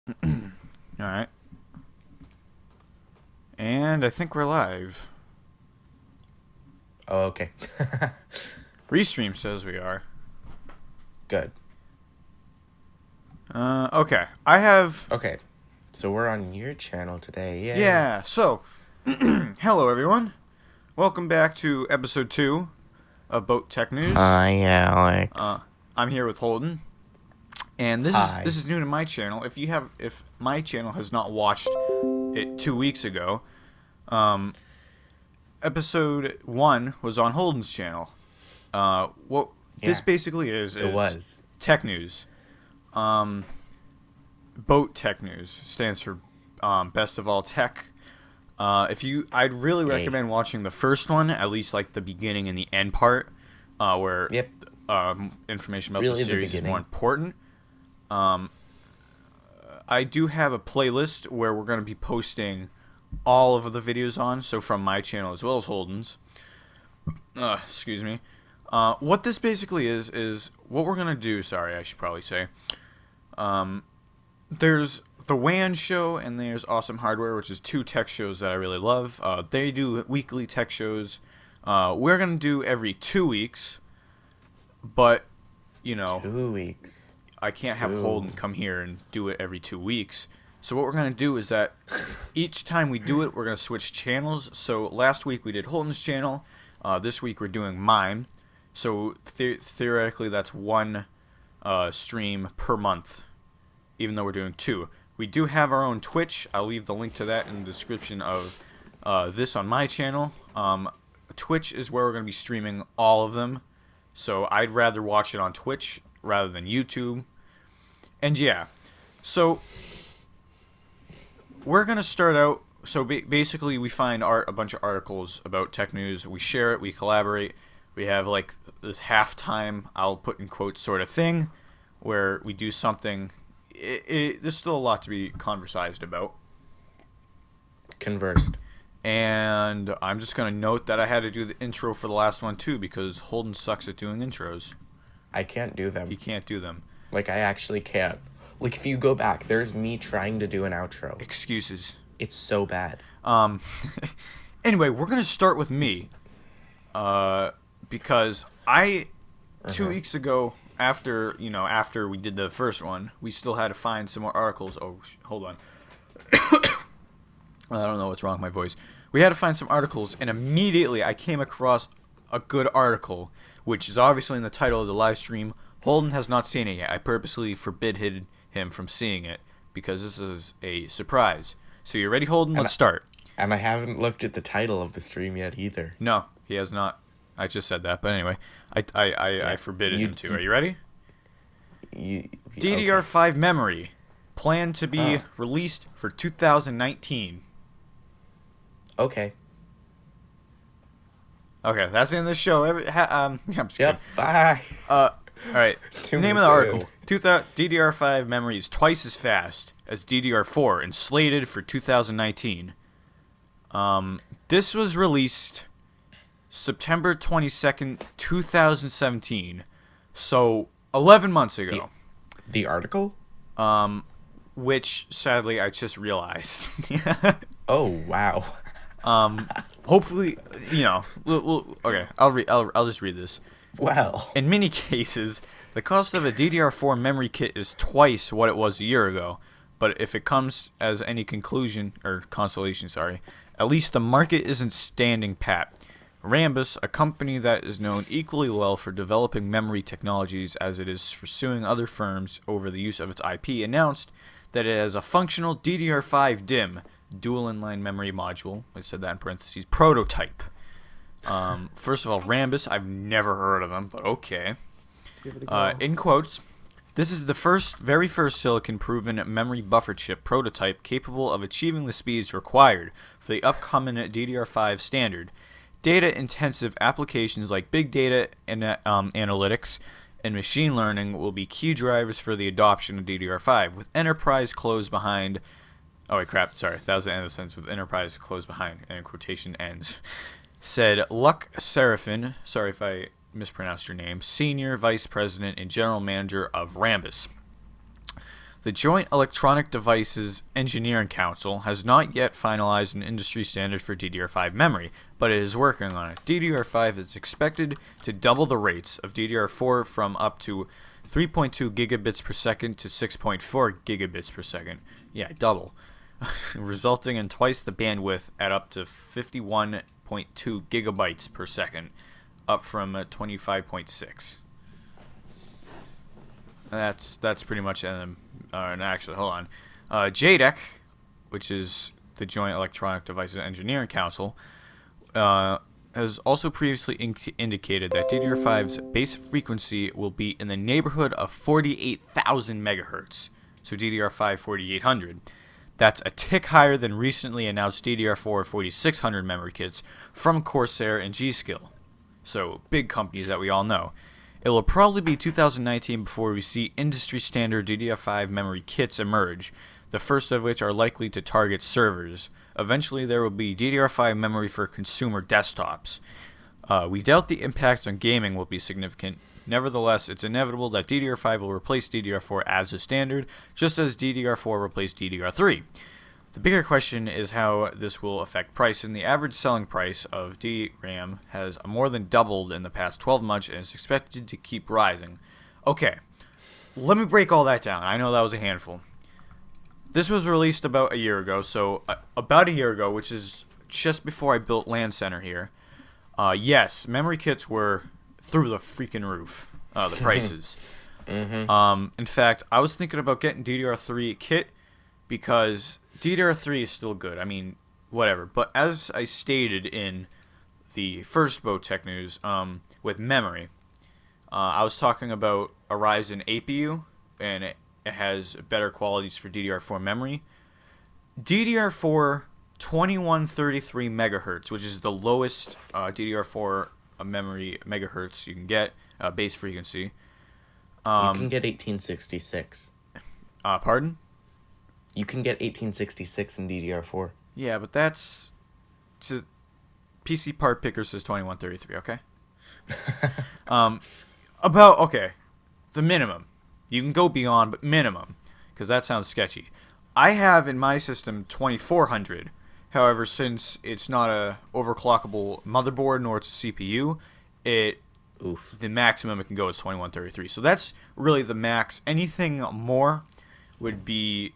All right. And I think we're live. Oh, okay. Restream says we are. Good. Okay. I have. Okay. So we're on your channel today. Yay. Yeah, so. Hello, everyone. Welcome back to episode 2 of Boat Tech News. Hi, Alex. I'm here with Holden. And this Hi. is new to my channel. If my channel has not watched it 2 weeks ago, episode 1 was on Holden's channel. What this Yeah, basically is it was. tech news. Boat Tech News stands for best of all tech. I'd really Yay. recommend watching the first one, at least like the beginning and the end part, where Yep. information about Really the the series is beginning. more important. I do have a playlist where we're going to be posting all of the videos on, so from my channel as well as Holden's. Excuse me. What this basically is what we're going to do, sorry, I should probably say. There's the WAN show and there's Awesome Hardware, which is 2 tech shows that I really love. They do weekly tech shows. We're going to do every 2 weeks, but, 2 weeks. I can't have Holden come here and do it every 2 weeks. So what we're going to do is that each time we do it, we're going to switch channels. So last week we did Holden's channel. This week we're doing mine. So theoretically that's 1 stream per month, even though we're doing 2. We do have our own Twitch. I'll leave the link to that in the description of this on my channel. Twitch is where we're going to be streaming all of them. So I'd rather watch it on Twitch rather than YouTube. And yeah, so we're going to start out. So basically we find a bunch of articles about tech news. We share it. We collaborate. We have like this halftime, I'll put in quotes, sort of thing where we do something. There's still a lot to be conversed about. Conversed. And I'm just going to note that I had to do the intro for the last one too because Holden sucks at doing intros. I can't do them. He can't do them. Like, I actually can't. Like, if you go back, there's me trying to do an outro. Excuses. It's so bad. Anyway, we're going to start with me. Because 2 weeks ago, after we did the first one, we still had to find some more articles. Oh, hold on. I don't know what's wrong with my voice. We had to find some articles, and immediately I came across a good article, which is obviously in the title of the live stream. Holden has not seen it yet. I purposely forbid him from seeing it because this is a surprise. So you ready, Holden? Let's start. And I haven't looked at the title of the stream yet either. No, he has not. I just said that, but anyway, I forbid him to. Are you ready? DDR5 memory planned to be released for 2019. Okay. Okay, that's the end of the show. I'm just kidding. Yep. Bye. All right. 2 Name of minutes the article: DDR5 memory is twice as fast as DDR4 and slated for 2019. This was released September 22nd, 2017. So 11 months ago. The article? Which sadly I just realized. Oh, wow. Hopefully, okay, I'll just read this. Well. In many cases, the cost of a DDR4 memory kit is twice what it was a year ago. But if it comes as any consolation, at least the market isn't standing pat. Rambus, a company that is known equally well for developing memory technologies as it is for suing other firms over the use of its IP, announced that it has a functional DDR5 DIMM, dual inline memory module, I said that in parentheses, prototype. First of all, Rambus, I've never heard of them, but okay. In quotes, this is the very first silicon-proven memory buffer chip prototype capable of achieving the speeds required for the upcoming DDR5 standard. Data-intensive applications like big data and analytics and machine learning will be key drivers for the adoption of DDR5, with enterprise close behind. Oh wait, crap! Sorry, that was the end of the sentence. With enterprise close behind, and quotation ends. Said Luc Serafin. Sorry if I mispronounced your name. Senior Vice President and General Manager of Rambus. The Joint Electronic Devices Engineering Council has not yet finalized an industry standard for DDR5 memory, but it is working on it. DDR5 is expected to double the rates of DDR4 from up to 3.2 gigabits per second to 6.4 gigabits per second. Yeah, double. Resulting in twice the bandwidth at up to 51.2 gigabytes per second, up from 25.6. That's pretty much and actually, hold on. JEDEC, which is the Joint Electronic Devices Engineering Council, has also previously indicated that DDR5's base frequency will be in the neighborhood of 48,000 megahertz, so DDR5 4800. That's a tick higher than recently announced DDR4 4600 memory kits from Corsair and G.Skill, so big companies that we all know. It will probably be 2019 before we see industry standard DDR5 memory kits emerge, the first of which are likely to target servers. Eventually there will be DDR5 memory for consumer desktops. We doubt the impact on gaming will be significant. Nevertheless, it's inevitable that DDR5 will replace DDR4 as a standard, just as DDR4 replaced DDR3. The bigger question is how this will affect price, and the average selling price of DRAM has more than doubled in the past 12 months and is expected to keep rising. Okay, let me break all that down. I know that was a handful. This was released about a year ago, which is just before I built Land Center here. Yes, memory kits were through the freaking roof, the prices. In fact, I was thinking about getting DDR3 kit because DDR3 is still good. I mean, whatever. But as I stated in the first Boat Tech News, with memory, I was talking about a Ryzen APU, and it has better qualities for DDR4 memory. DDR4 2133 megahertz, which is the lowest DDR4 memory megahertz you can get, base frequency. You can get 1866. Pardon? You can get 1866 in DDR4. Yeah, but that's... PC Part Picker says 2133, okay? The minimum. You can go beyond, but minimum, because that sounds sketchy. I have in my system 2400. However, since it's not a overclockable motherboard nor it's a CPU, the maximum it can go is 2133. So that's really the max. Anything more would be,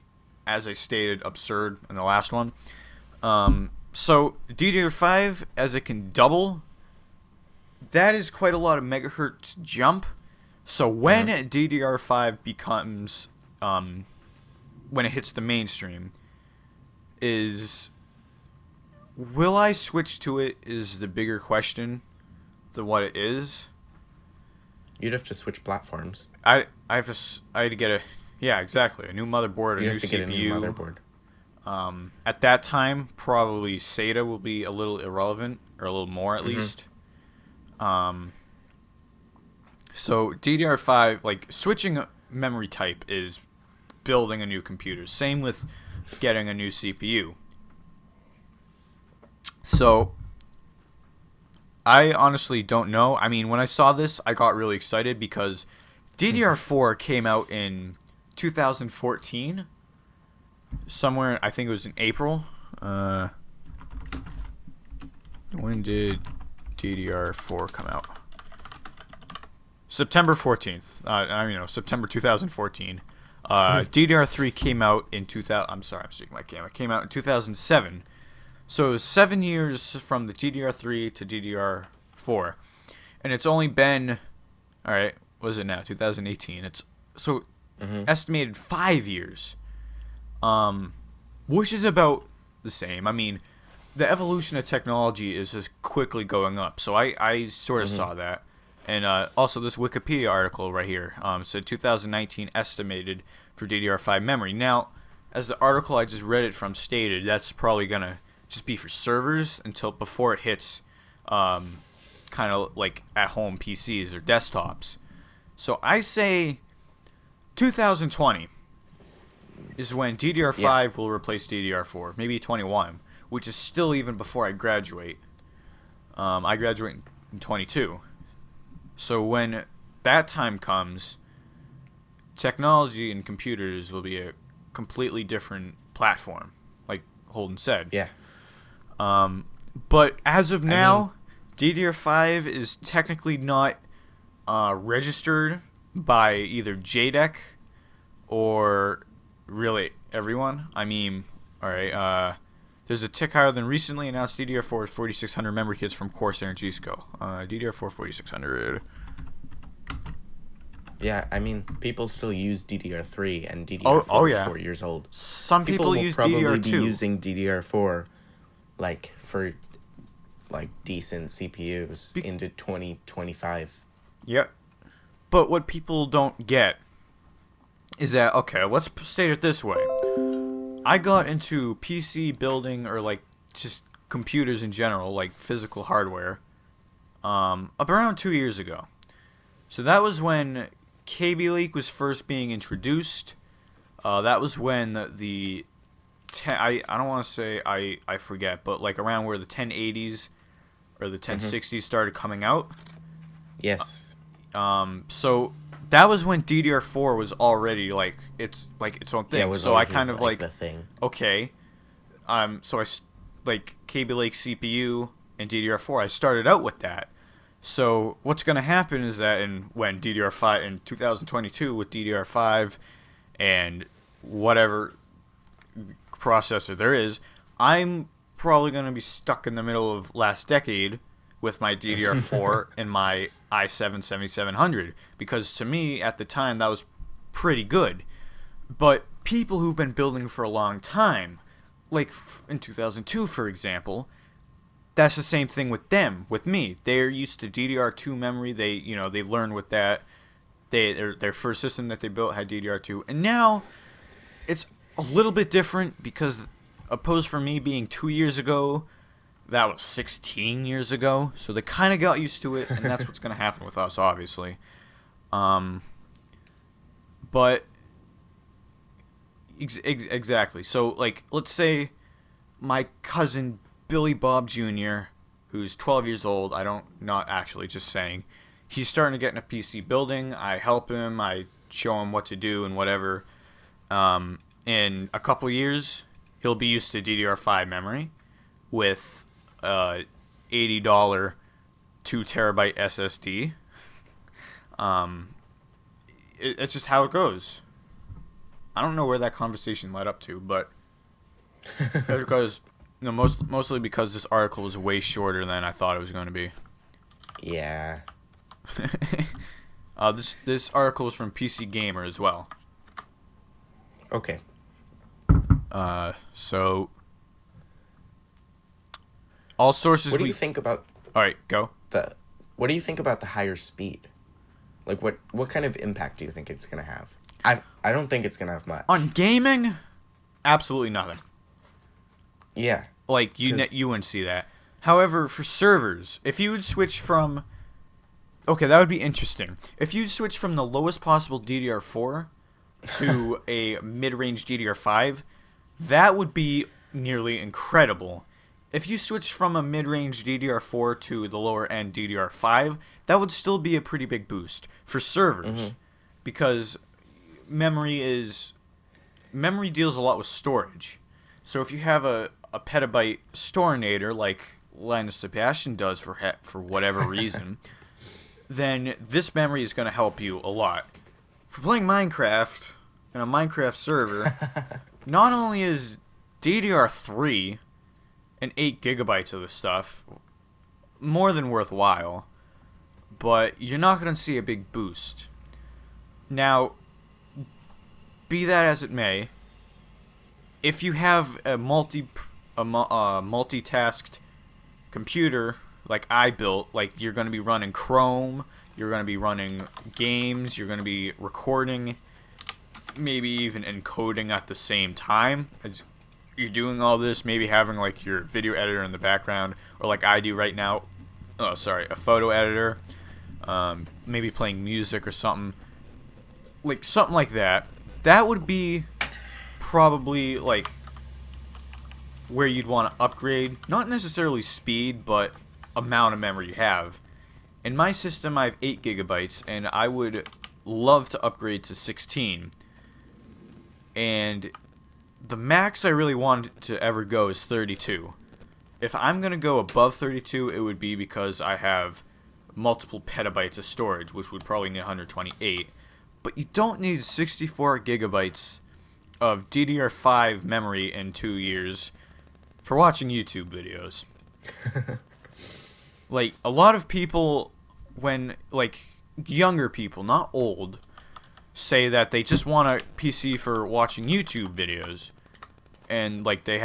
as I stated, absurd in the last one. So DDR5, as it can double, that is quite a lot of megahertz jump. So when DDR5 becomes, when it hits the mainstream, will I switch to it is the bigger question than what it is. You'd have to switch platforms. I had to get a new motherboard, You'd have to get a new motherboard. At that time, probably SATA will be a little irrelevant, or a little more at least. So DDR5, like switching memory type is building a new computer. Same with getting a new CPU. So I honestly don't know. I mean, when I saw this, I got really excited because DDR4 came out in 2014. Somewhere, I think it was in April. When did DDR4 come out? September 14th. September 2014. DDR3 came out in 2000. I'm sorry, I'm sticking my camera. Came out in 2007. So it was 7 years from the DDR3 to DDR4, and it's only been, all right, what is it now? 2018. It's so estimated 5 years, which is about the same. I mean, the evolution of technology is just quickly going up. So I sort of saw that. And also this Wikipedia article right here said 2019 estimated for DDR5 memory. Now, as the article I just read it from stated, that's probably going to just be for servers until before it hits kind of like at-home PCs or desktops. So I say 2020 is when DDR5 will replace DDR4. Maybe 21, which is still even before I graduate. I graduate in 22. So when that time comes, technology in computers will be a completely different platform, like Holden said. Yeah. But as of now, DDR5 is technically not registered by either JDEC or really everyone. I mean, all right. There's a tick higher than recently announced DDR4 4600 memory kits from Corsair and G-Skill. DDR4 4600. Yeah, I mean, people still use DDR3, and DDR4 is 4 years old. Some people use will probably DDR2. be using DDR4, like, for, like, decent CPUs into 2025. Yep. But what people don't get is that, okay, let's state it this way. I got into PC building, or, like, just computers in general, like physical hardware, up around 2 years ago. So that was when KB Leak was first being introduced. That was when I don't want to say I forget, but like around where the 1080s or the 1060s started coming out. Yes. So that was when DDR4 was already like its own thing. Yeah, it was so I kind of like the thing. Okay. So I like KB Lake CPU and DDR4. I started out with that. So what's going to happen is that when DDR5 in 2022 with DDR5 and whatever processor there is, I'm probably going to be stuck in the middle of last decade with my DDR4 and my i7 7700, because to me at the time that was pretty good. But people who've been building for a long time, like in 2002 for example, that's the same thing with them, with me. They're used to DDR2 memory. They learned with that. Their first system that they built had DDR2, and now it's a little bit different because, opposed for me being 2 years ago, that was 16 years ago. So they kind of got used to it, and that's what's going to happen with us, obviously. But exactly. So like, let's say my cousin Billy Bob Jr., who's 12 years old, not actually, just saying, he's starting to get in a PC building. I help him, I show him what to do and whatever. In a couple years, he'll be used to DDR5 memory with $80 2 terabyte SSD. It's just how it goes. I don't know where that conversation led up to, but because mostly because this article is way shorter than I thought it was going to be. Yeah. This article is from PC Gamer as well. Okay. So all sources. What do you think about? All right, go. What do you think about the higher speed? Like, what kind of impact do you think it's gonna have? I don't think it's gonna have much. On gaming, absolutely nothing. Yeah. Like, you wouldn't see that. However, for servers, if you would switch from... Okay, that would be interesting. If you switch from the lowest possible DDR4 to a mid-range DDR5, that would be nearly incredible. If you switch from a mid-range DDR4 to the lower-end DDR5, that would still be a pretty big boost for servers. Because memory deals a lot with storage. So if you have a petabyte storinator like Linus Sebastian does for whatever reason, then this memory is going to help you a lot. For playing Minecraft in a Minecraft server, not only is DDR3 and 8 gigabytes of this stuff more than worthwhile, but you're not going to see a big boost. Now, be that as it may, if you have a multitasked computer like I built, like you're going to be running Chrome, you're going to be running games, you're going to be recording, maybe even encoding at the same time as you're doing all this, maybe having like your video editor in the background, or like I do right now, a photo editor, maybe playing music or something like that. That would be probably like where you'd want to upgrade, not necessarily speed, but amount of memory you have. In my system, I have 8 gigabytes, and I would love to upgrade to 16. And the max I really want to ever go is 32. If I'm going to go above 32, it would be because I have multiple petabytes of storage, which would probably need 128. But you don't need 64 gigabytes of DDR5 memory in 2 years for watching YouTube videos. Like, a lot of people, when, like, younger people, not old, say that they just want a PC for watching YouTube videos. And, like, they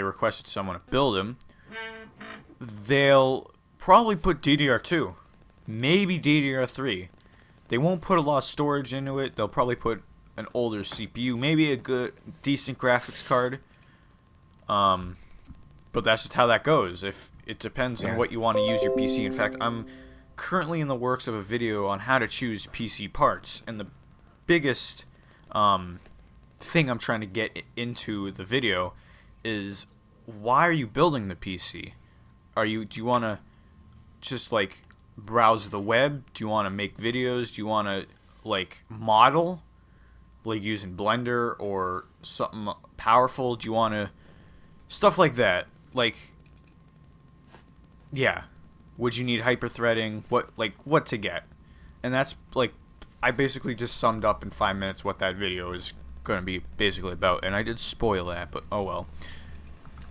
requested someone to build them. They'll probably put DDR2. Maybe DDR3. They won't put a lot of storage into it. They'll probably put an older CPU. Maybe a good, decent graphics card. But that's just how that goes. If it depends on what you want to use your PC. In fact, I'm currently in the works of a video on how to choose PC parts. And the biggest thing I'm trying to get into the video is, why are you building the PC? Do you want to just like browse the web? Do you want to make videos? Do you want to like model, like using Blender or something powerful? Do you want to stuff like that? Like, yeah, would you need hyper-threading? What to get? And that's like, I basically just summed up in 5 minutes what that video is going to be basically about, and I did spoil that, but oh well.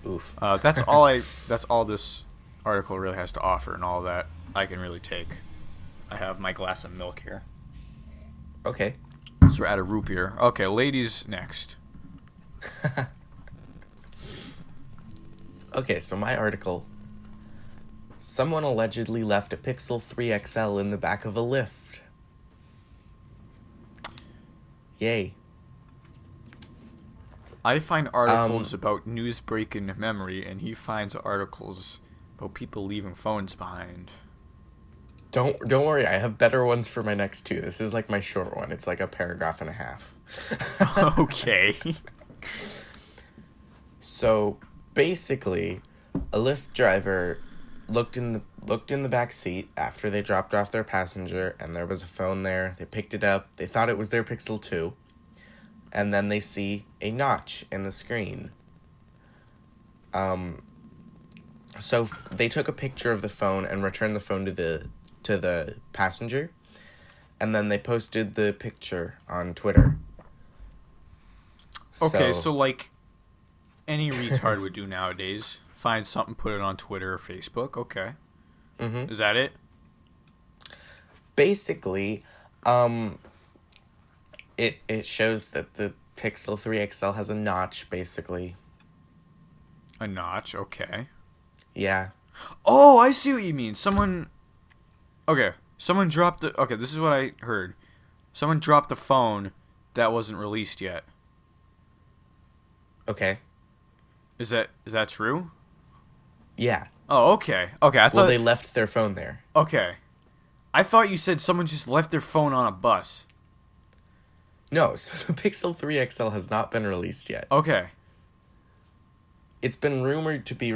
Oof. That's all this article really has to offer, and all that I can really take. I have my glass of milk here. Okay. So we're at a root beer. Okay, ladies next. Okay, so my article. Someone allegedly left a Pixel 3 XL in the back of a lift. Yay. I find articles about news breaking memory, and he finds articles about people leaving phones behind. Don't worry, I have better ones for my next two. This is like my short one. It's like a paragraph and a half. Okay. So basically, a Lyft driver looked in the back seat after they dropped off their passenger, and there was a phone there. They picked it up. They thought it was their Pixel 2. And then they see a notch in the screen. So they took a picture of the phone and returned the phone to the passenger, and then they posted the picture on Twitter. Okay, so like any retard would do nowadays, find something, put it on Twitter or Facebook. Okay. Mm-hmm. Is that it? Basically, it shows that the Pixel 3 XL has a notch, basically. A notch, okay. Yeah. Oh, I see what you mean. Someone dropped the... Okay, this is what I heard. Someone dropped the phone that wasn't released yet. Okay. Is that true? Yeah. Oh, okay. Okay, I thought... Well, they left their phone there. Okay. I thought you said someone just left their phone on a bus. No, so the Pixel 3 XL has not been released yet. Okay. It's been rumored to be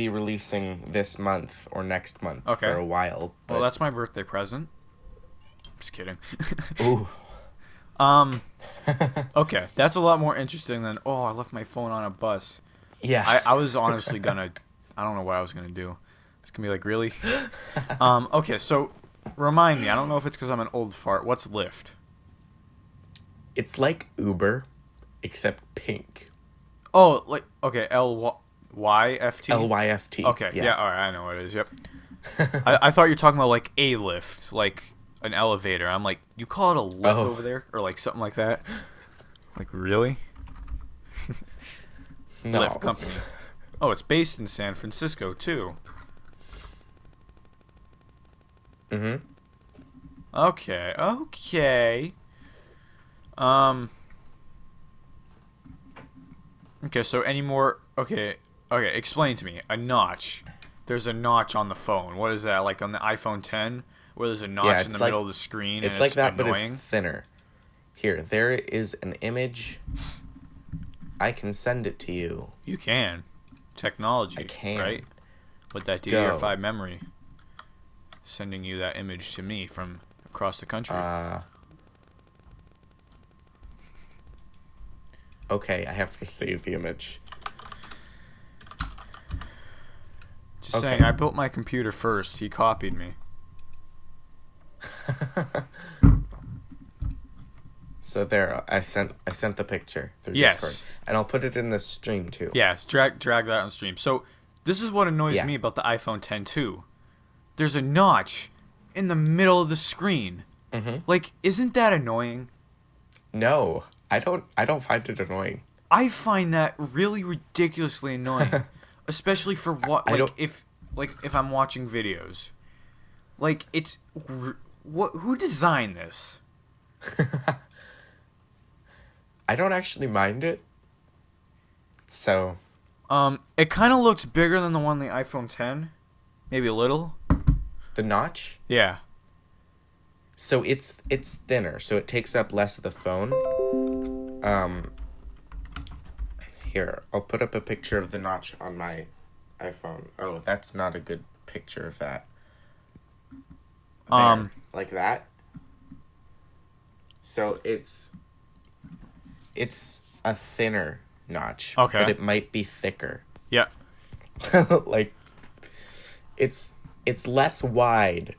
releasing this month or next month for a while. Well, that's my birthday present. Just kidding. Ooh. Okay, that's a lot more interesting than, oh, I left my phone on a bus. Yeah. I was honestly gonna, I don't know what I was gonna do. It's gonna be like, really? Okay, so remind me. I don't know if it's because I'm an old fart. What's Lyft? It's like Uber, except pink. Oh, like, okay, L-Y-F-T? Lyft. Okay, yeah, all right, I know what it is, yep. I thought you were talking about, like, a lift, like an elevator. I'm like, you call it a lift over there? Or, like, something like that? Like, really? No. Lyft company. Oh, it's based in San Francisco, too. Mm-hmm. Okay. Okay, so any more... Okay, explain to me. A notch. There's a notch on the phone. What is that, like on the iPhone 10? Where there's a notch in the middle of the screen it's and like it's that, annoying? but it's thinner. Here, there is an image. I can send it to you. You can. Technology, I can. right? With that DDR5 memory. Sending you that image to me from across the country. Okay, I have to save the image. Just Okay. saying, I built my computer first. He copied me. So there, I sent the picture through Discord, Yes. and I'll put it in the stream too. Yes, drag that on stream. So, this is what annoys Yeah. me about the iPhone 10 too. There's a notch in the middle of the screen. Mm-hmm. Like, isn't that annoying? No, I don't. I don't find it annoying. I find that really ridiculously annoying, especially for what I don't- if I'm watching videos. Like it's what who designed this? I don't actually mind it. So It kind of looks bigger than the one on the iPhone 10, maybe a little. the notch. Yeah. So it's thinner, so it takes up less of the phone. Here, I'll put up a picture of the notch on my iPhone. Oh, that's not a good picture of that. There, like that. So it's a thinner notch, Okay. but it might be thicker. Yeah. Like it's less wide,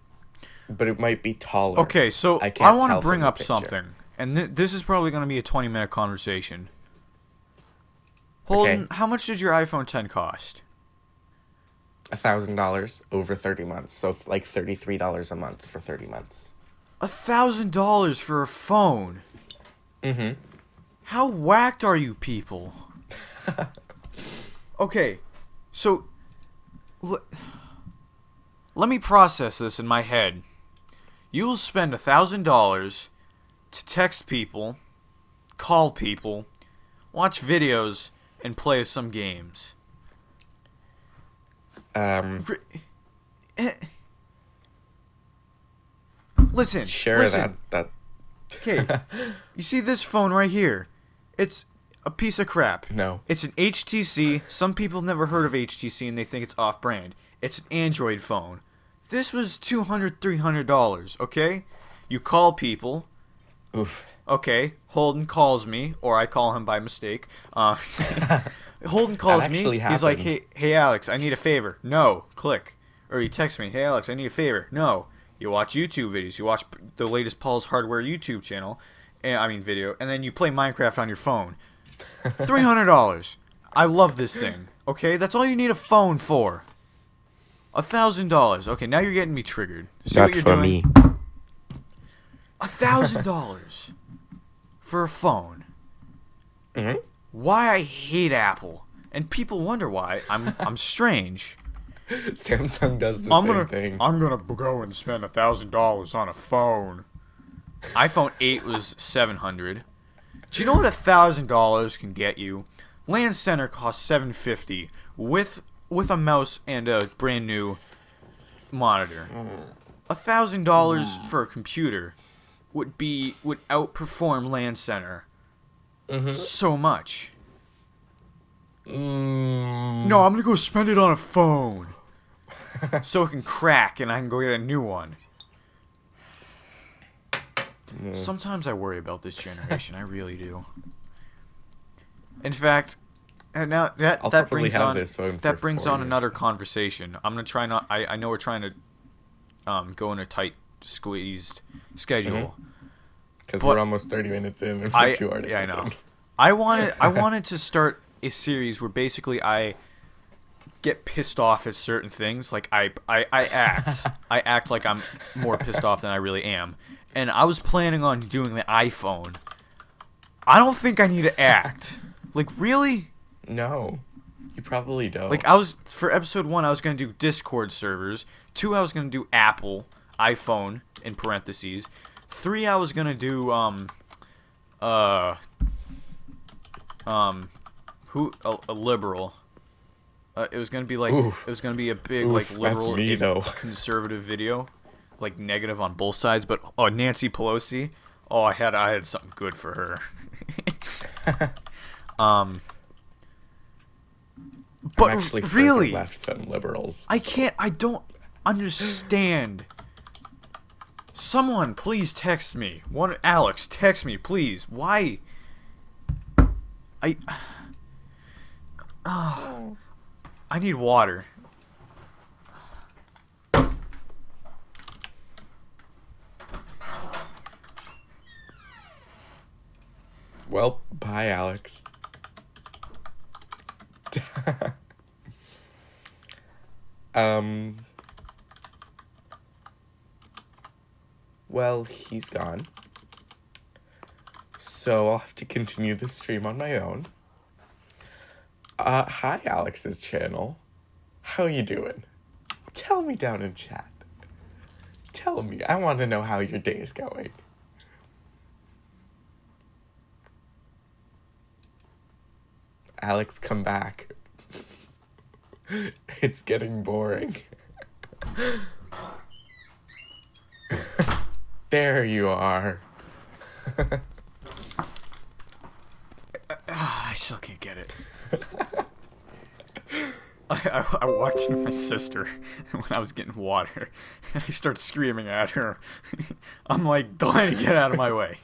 but it might be taller. Okay, so I I can't want to tell bring from the up picture. something, and this is probably going to be a 20-minute conversation. Holden, Okay. how much did your iPhone 10 cost? $1,000 over 30 months, so like $33 a month for 30 months. $1,000 for a phone. Mm-hmm. How whacked are you people? Okay, so let me process this in my head. You will spend $1,000 to text people, call people, watch videos, and play some games. Listen. Sure, listen. that. Okay, you see this phone right here? It's a piece of crap. No. It's an HTC. Some people have never heard of HTC and they think it's off-brand. It's an Android phone. This was $200, $300, okay? You call people. Oof. Okay, Holden calls me, or I call him by mistake. Holden calls That me. actually He's like, happened. hey Alex, I need a favor. No, click. Or he texts me, hey Alex, I need a favor. No. You watch YouTube videos. You watch the latest Paul's Hardware YouTube channel, video, and then you play Minecraft on your phone. $300. I love this thing. Okay, that's all you need a phone for. $1,000. Okay, now you're getting me triggered. See what you're doing? $1,000 for a phone. Mm-hmm. Why I hate Apple, and people wonder why. I'm strange. Samsung does the same thing. I'm gonna go and spend $1,000 on a phone. iPhone 8 was $700. Do you know what $1,000 can get you? LAN Center costs $750 with a mouse and a brand new monitor. $1,000 for a computer would outperform LAN Center so much. No, I'm gonna go spend it on a phone so it can crack and I can go get a new one. Sometimes I worry about this generation. I really do. In fact, and now that I'll that probably brings have on this phone that for brings 4 on years another then. conversation. I'm gonna try not. I know we're trying to go in a tight, squeezed schedule. Because But we're almost 30 minutes in and we're 2 hours. Yeah, I know. I wanted to start a series where basically I get pissed off at certain things. Like I act like I'm more pissed off than I really am. And I was planning on doing the iPhone. I don't think I need to act. Like really? No, you probably don't. Like I was for episode 1 I was gonna do Discord servers. 2 I was gonna do Apple, iPhone in parentheses. 3 I was gonna do a liberal. It was gonna be like Ooh. it was gonna be a big Oof, like that's liberal me, and though. conservative video, like negative on both sides. But Nancy Pelosi, I had something good for her. But I'm actually further really, left than liberals. I don't understand. Someone please text me. Alex, text me, please. Why? I I need water. Well, bye, Alex. um. Well, he's gone. So I'll have to continue the stream on my own. Hi, Alex's channel. How you doing? Tell me down in chat. Tell me. I want to know how your day is going. Alex, come back. It's getting boring. There you are. I still can't get it. I walked into my sister when I was getting water, and I start screaming at her. I'm like, Delaney, get out of my way.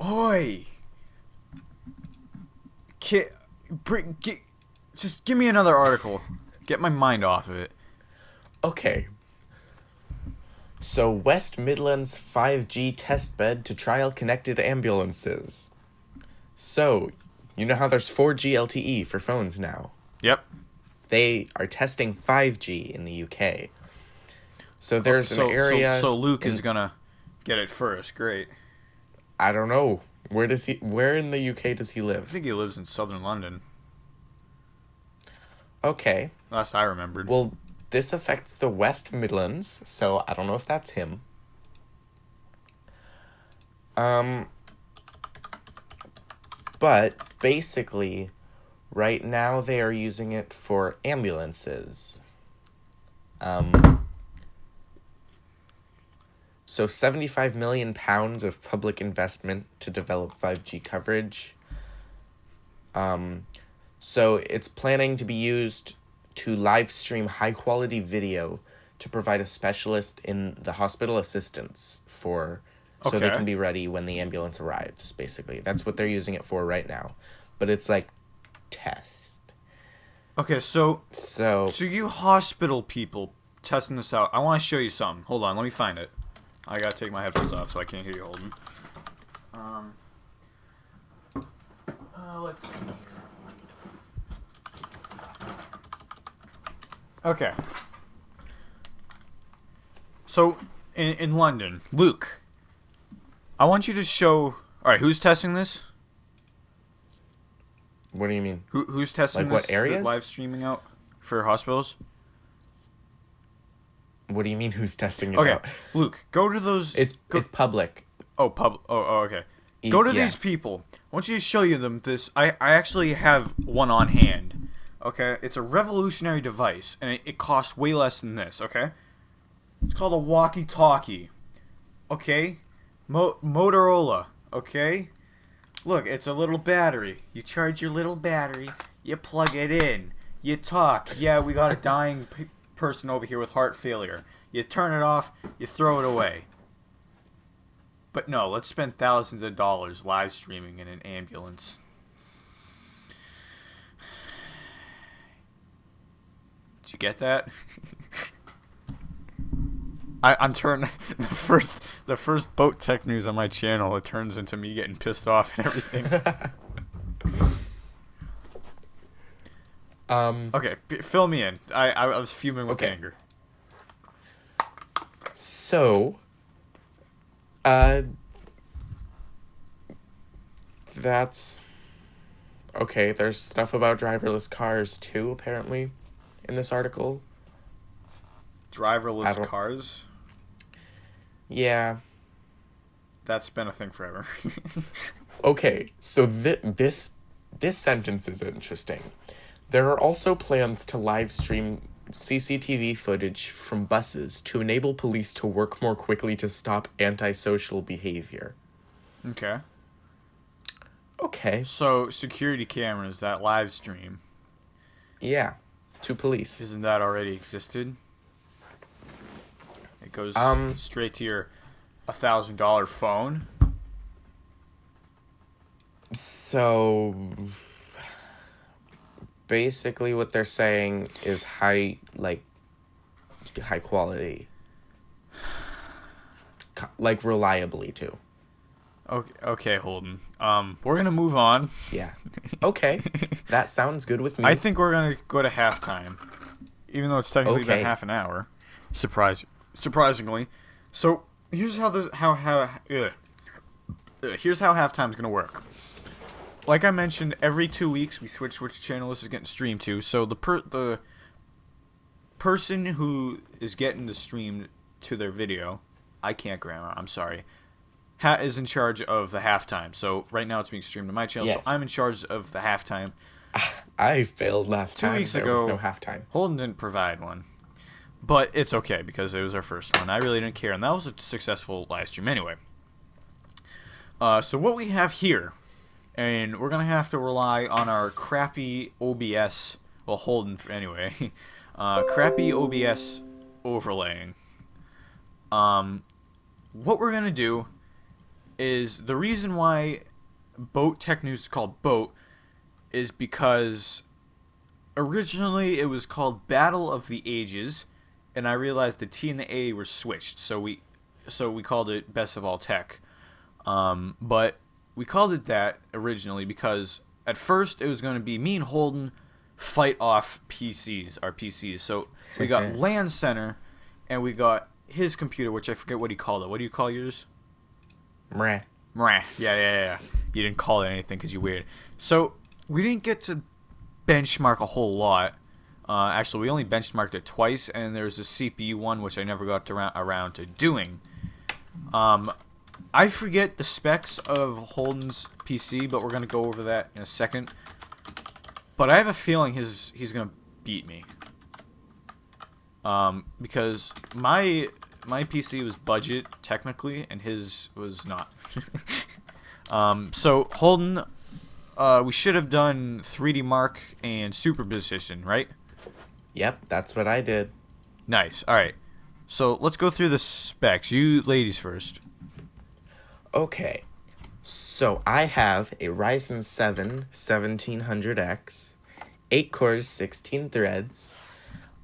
Oi. Just give me another article. Get my mind off of it. Okay. So, West Midlands 5G testbed to trial connected ambulances. So, you know how there's 4G LTE for phones now? Yep. They are testing 5G in the UK. So there's an area... So Luke is gonna get it first. Great. I don't know. Where in the UK does he I live? think he lives in southern London. Okay. Last I remembered. Well, this affects the West Midlands, so I don't know if that's him. But basically, right now they are using it for ambulances. So £75 million of public investment to develop 5G coverage. So it's planning to be used to live stream high quality video to provide a specialist in the hospital assistance so they can be ready when the ambulance arrives, basically. That's what they're using it for right now. But it's like test. Okay, so So you hospital people testing this out, I want to show you something. Hold on, let me find it. I gotta take my headphones off so I can't hear you holding. Let's see. Okay. So, in London, Luke, I want you to show... Alright, who's testing this? what do you mean? Who's testing Like this? what areas? Live streaming out for hospitals? What do you mean who's testing it Okay, out? Luke, go to those... It's public. Oh, okay. Go to Yeah. these people. I want you to show them this. I actually have one on hand. Okay? It's a revolutionary device, and it costs way less than this, okay? It's called a walkie-talkie. Okay? Motorola. Okay? Look, it's a little battery. You charge your little battery. You plug it in. You talk. Yeah, we got a dying person over here with heart failure. You turn it off. You throw it away. But no, let's spend thousands of dollars live streaming in an ambulance. Did you get that? I'm turning the first boat tech news on my channel. It turns into me getting pissed off and everything. Okay, fill me in. I was fuming with anger. So, that's okay. There's stuff about driverless cars too, apparently, in this article. Driverless cars? Yeah. That's been a thing forever. Okay, so this sentence is interesting. There are also plans to live stream CCTV footage from buses to enable police to work more quickly to stop antisocial behavior. Okay. Okay. So, security cameras that live stream. Yeah, to police. Isn't that already existed? It goes straight to your $1,000 phone. So basically what they're saying is high quality. Like reliably too. Okay, Holden. We're gonna move on. Yeah. Okay. That sounds good with me. I think we're gonna go to halftime, even though it's technically been Okay. half an hour. Surprisingly. So here's how here's how halftime's gonna work. Like I mentioned, every 2 weeks we switch which channel this is getting streamed to. So the person who is getting the stream to their video, I can't grammar. I'm sorry. Is in charge of the halftime. So right now it's being streamed to my channel. Yes. So I'm in charge of the halftime. I failed last 2 time. weeks there ago, was no halftime. Holden didn't provide one, but it's okay because it was our first one. I really didn't care, and that was a successful live stream anyway. So what we have here, and we're gonna have to rely on our crappy OBS. Well, Holden anyway. Crappy OBS overlaying. What we're gonna do is the reason why Boat Tech News is called Boat is because originally it was called Battle of the Ages, and I realized the T and the A were switched, so we called it Best of All Tech. But we called it that originally because at first it was going to be me and Holden fight off our PCs. So we got LAN Center, and we got his computer, which I forget what he called it. What do you call yours? Mreh. Yeah. You didn't call it anything because you're weird. So we didn't get to benchmark a whole lot. Actually, we only benchmarked it twice, and there's a CPU one which I never got around to doing. I forget the specs of Holden's PC, but we're gonna go over that in a second. But I have a feeling he's gonna beat me. Because my PC was budget technically, and his was not. So Holden, we should have done 3D Mark and Superposition, right? Yep, that's what I did. Nice. All right. So let's go through the specs. You ladies first. Okay. So I have a Ryzen 7 1700X, 8 cores, 16 threads,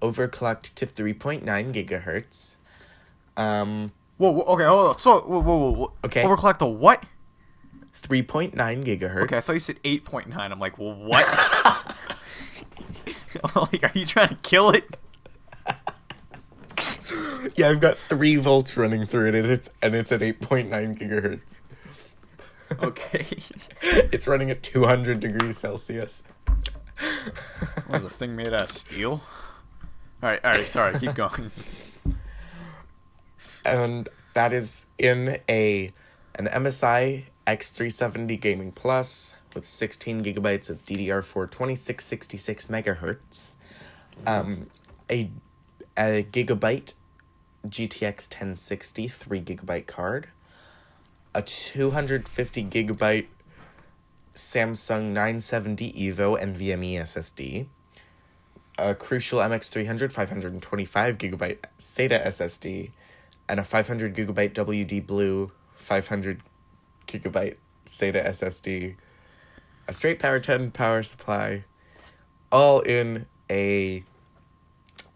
overclocked to 3.9 gigahertz. Whoa, okay, hold on. So, whoa. Okay. Overclock to what? 3.9 gigahertz. Okay, I thought you said 8.9. I'm like, well, what? I'm like, are you trying to kill it? Yeah, I've got 3 volts running through it, and it's at 8.9 gigahertz. Okay. It's running at 200 degrees Celsius. Was the thing made out of steel? All right, sorry, keep going. And that is in an MSI X370 Gaming Plus with 16 gigabytes of DDR4 2666 megahertz, a gigabyte GTX 1060 3 gigabyte card, a 250 gigabyte Samsung 970 EVO NVMe SSD, a Crucial MX300 525 gigabyte SATA SSD, and a 500 gigabyte WD Blue 500 gigabyte SATA SSD, a straight power 10 power supply, all in a,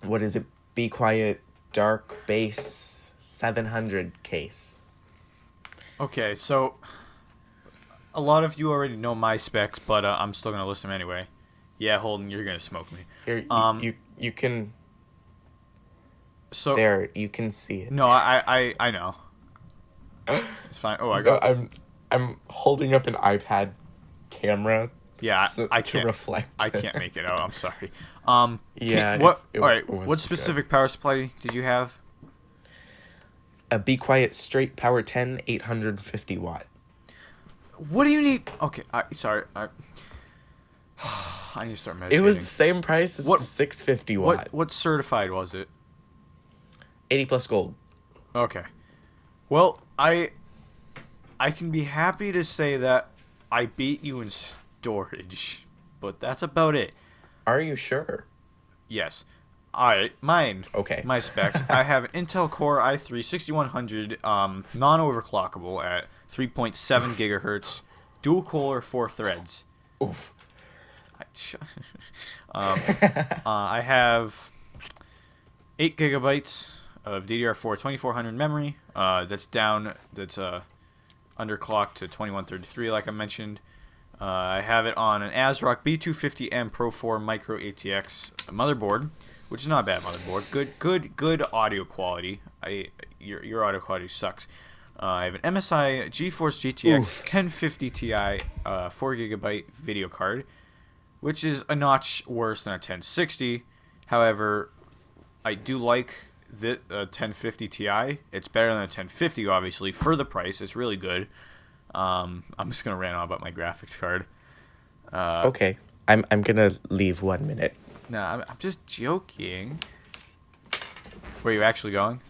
what is it, Be Quiet Dark Base 700 case. Okay, so a lot of you already know my specs, but I'm still gonna list them anyway. Yeah, Holden, you're gonna smoke me. Here, you can. So there, you can see it. No, I know. It's fine. Oh, I got. No, I'm holding up an iPad camera. Yeah, I to can't reflect. I can't make it out. I'm sorry. Yeah. What? It All right. wasn't What specific power supply did you have? A Be Quiet straight power 10 850 watt. What do you need? Okay. Sorry. I need to start meditating. It was the same price as the 650 watt. What certified was it? 80 plus gold. Okay. Well, I can be happy to say that I beat you in storage, but that's about it. Are you sure? Yes. Alright, mine. Okay. My specs. I have Intel Core i3 6100, non-overclockable at 3.7 gigahertz, dual core, 4 threads. Oof. I have 8 gigabytes of DDR4 2400 memory. That's underclocked to 2133, like I mentioned. I have it on an ASRock B250M Pro 4 Micro ATX motherboard, which is not a bad motherboard. Good audio quality. Your audio quality sucks. I have an MSI GeForce GTX 1050 Ti 4GB video card, which is a notch worse than a 1060. However, I do like the 1050 Ti. It's better than a 1050, obviously, for the price. It's really good. I'm just gonna rant on about my graphics card. Okay, I'm gonna leave 1 minute. Nah, I'm just joking. Where are you actually going?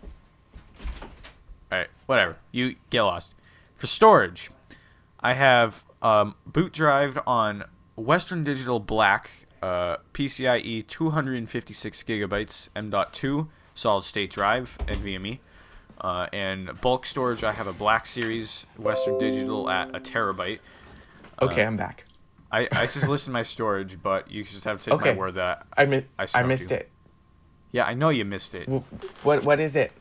Alright, whatever. You get lost. For storage, I have boot drive on Western Digital Black PCIe 256 gigabytes M.2 solid state drive NVMe. And bulk storage, I have a Black Series Western Digital at a terabyte. Okay, I'm back. I just listed my storage, but you just have to take my word that I smoked missed you. it. Yeah, I know you missed it. What is it?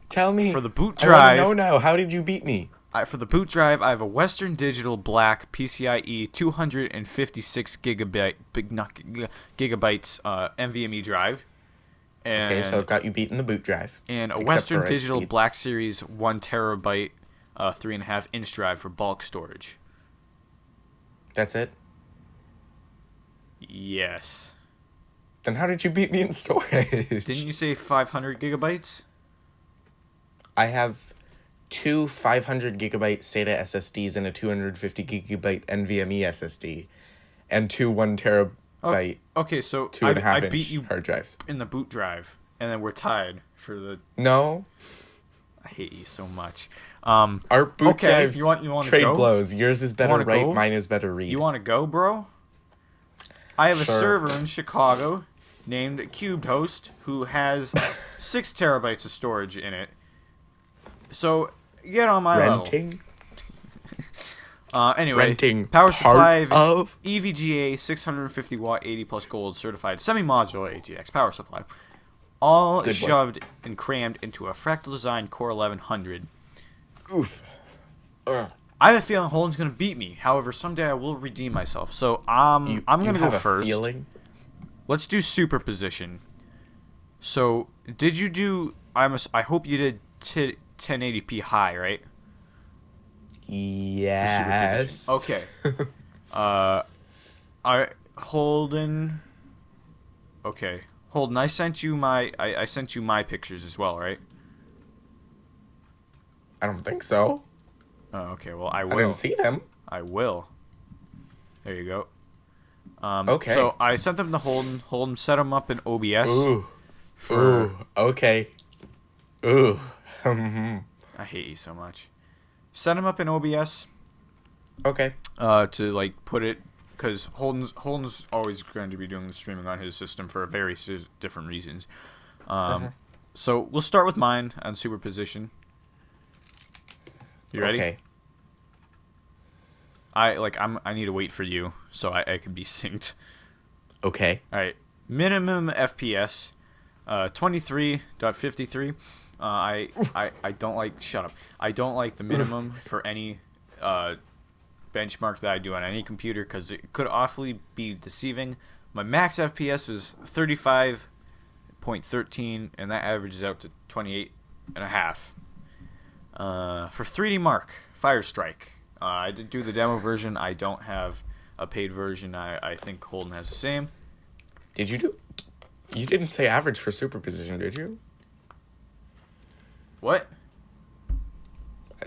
Tell me. For the boot I drive, want to know now. How did you beat me? For the boot drive, I have a Western Digital Black PCIe 256 gigabytes NVMe drive. And, Okay, so I've got you beaten the boot drive. And a except Western for its Digital speed. Black Series 1 terabyte 3.5 inch drive for bulk storage. That's it? Yes. Then how did you beat me in storage? Didn't you say 500 gigabytes? I have two 500 gigabyte SATA SSDs and a 250 gigabyte NVMe SSD, and two 1 terabyte Okay, so 2.5 I inch beat you hard drives. in the boot drive, and then we're tied for the. No, I hate you so much. our boot drives you want to trade go? blows. Yours is better wanna write, go? mine is better read. You want to go, bro? I have a Sure. server in Chicago named Cubed Host who has 6 terabytes of storage in it. So get on my Renting? level. Anyway, Renting power supply part of? EVGA 650 watt 80 plus gold certified semi-modular ATX power supply, all Good boy. shoved and crammed into a Fractal Design Core 1100. Oof. I have a feeling Holden's gonna beat me. However, someday I will redeem myself. So I'm gonna go have a first. feeling? Let's do superposition. So did you do? I hope you did 1080p high, right? Yes. Okay. Holden. Okay, Holden. I sent you I sent you my pictures as well, right? I don't think so. Oh, okay. Well, I will. I didn't see them. I will. There you go. Okay. So I sent them to Holden. Holden set them up in OBS. Ooh. For, Ooh. Okay. Ooh. I hate you so much. Set them up in OBS. Okay. To like put it, because Holden's always going to be doing the streaming on his system for various different reasons. So we'll start with mine on superposition. You ready? Okay. I need to wait for you so I can be synced. Okay. All right. Minimum FPS, 23.53. I don't like. Shut up. I don't like the minimum for any benchmark that I do on any computer because it could awfully be deceiving. My max FPS is 35.13, and that averages out to 28.5. For 3D Mark, Firestrike. I did do the demo version. I don't have a paid version. I think Holden has the same. Did you do? You didn't say average for superposition, did you? What?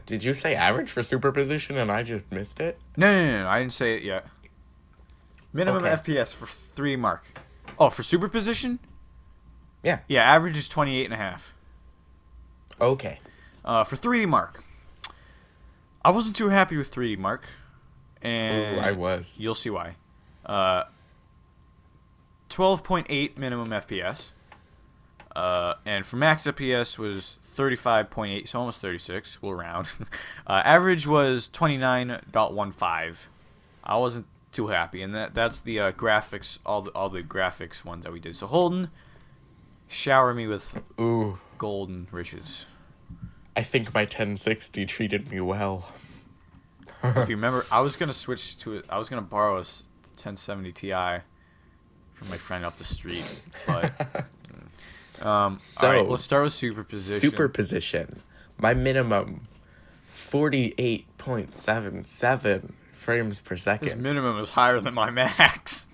Did you say average for superposition and I just missed it? No. I didn't say it yet. Minimum Okay. FPS for 3D Mark. Oh, for superposition? Yeah. Yeah, average is 28.5. Okay. For 3D Mark. I wasn't too happy with 3D Mark. And Ooh, I was. You'll see why. 12.8 minimum FPS. And for max FPS was 35.8, so almost 36. We'll round. Average was 29.15. I wasn't too happy, and that's the graphics, all the graphics ones that we did. So Holden, shower me with golden riches. I think my 1060 treated me well. If you remember, I was gonna switch to it. I was gonna borrow a 1070 Ti from my friend up the street, but So all right, let's start with superposition. Superposition. My minimum 48.77 frames per His second. minimum is higher than my max.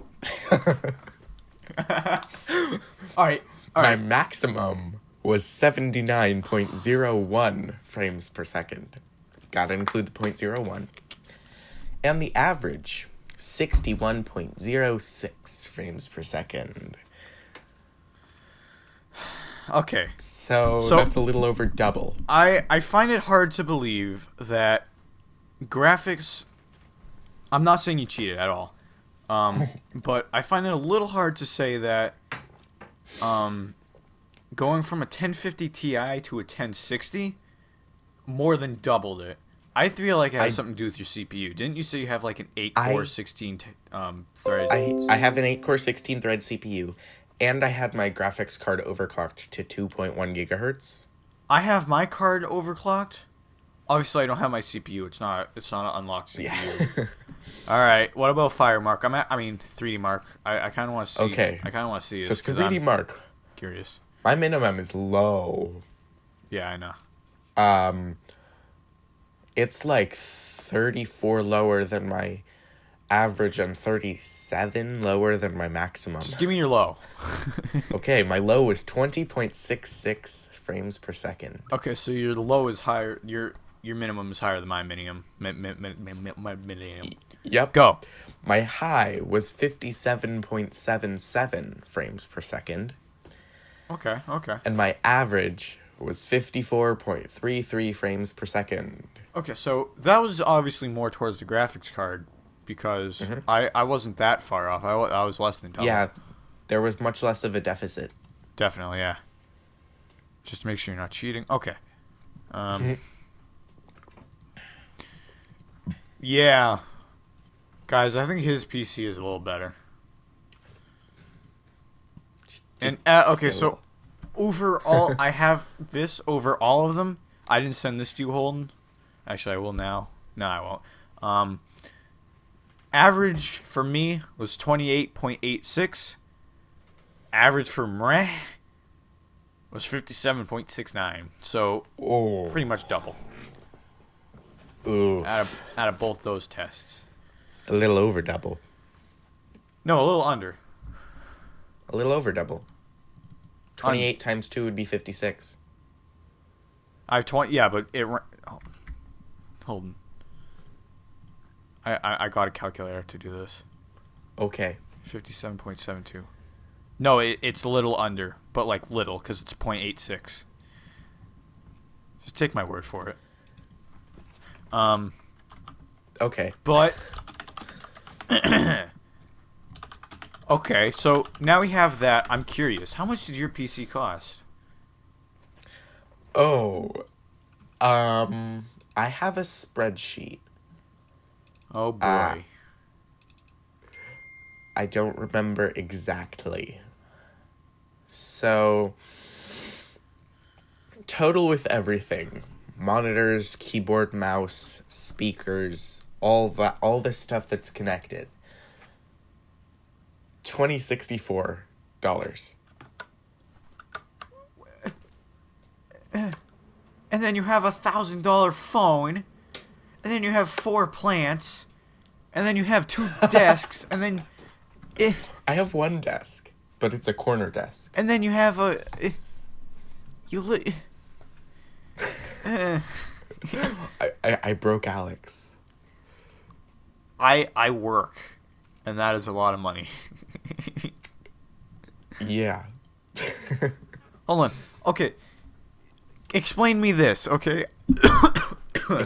All right. My maximum was 79.01 frames per second. Gotta include the 0.01. And the average, 61.06 frames per second. Okay. So that's a little over double. I find it hard to believe that graphics. I'm not saying you cheated at all, but I find it a little hard to say that going from a 1050 Ti to a 1060 more than doubled it. I feel like it has something to do with your CPU. Didn't you say you have like an 8-core 16 thread? I have an 8-core 16-thread CPU, and I had my graphics card overclocked to 2.1 gigahertz. I have my card overclocked. Obviously, I don't have my CPU. It's not an unlocked CPU. Yeah. All right. What about Fire Mark? 3D Mark. I kind of want to see. Okay. I kind of want to see So this. 'Cause 3D I'm Mark, curious. my minimum is low. Yeah, I know. It's like 34 lower than my average and 37 lower than my maximum. Just give me your low. Okay, my low is 20.66 frames per second. Okay, so your low is higher. Your minimum is higher than my minimum. My minimum. Yep. Go. My high was 57.77 frames per second. Okay. And my average was 54.33 frames per second. Okay, so that was obviously more towards the graphics card because I wasn't that far off. I was less than double. Yeah, there was much less of a deficit. Definitely, yeah. Just to make sure you're not cheating. Okay. Yeah. Guys, I think his PC is a little better. Okay, so overall, I have this over all of them. I didn't send this to you, Holden. Actually, I will now. No, I won't. Average for me was 28.86. Average for Mreh was 57.69. So, pretty much double. Ooh. Out of both those tests. A little over double. No, a little under. A little over double. 28 times 2 would be 56. I have 20. Yeah, but it. Hold on. I got a calculator to do this. Okay. 57.72. No, it's a little under, but like little because it's 0.86. Just take my word for it. Okay. But okay, so now we have that. I'm curious. How much did your PC cost? I have a spreadsheet. Oh boy. I don't remember exactly. So, total with everything. Monitors, keyboard, mouse, speakers, all the stuff that's connected. $2064. And then you have $1,000 phone, and then you have 4 plants, and then you have 2 desks, and then I have one desk, but it's a corner desk. and then you have a I broke Alex. I work, and that is a lot of money. Yeah. Hold on. Okay. Explain me this, okay?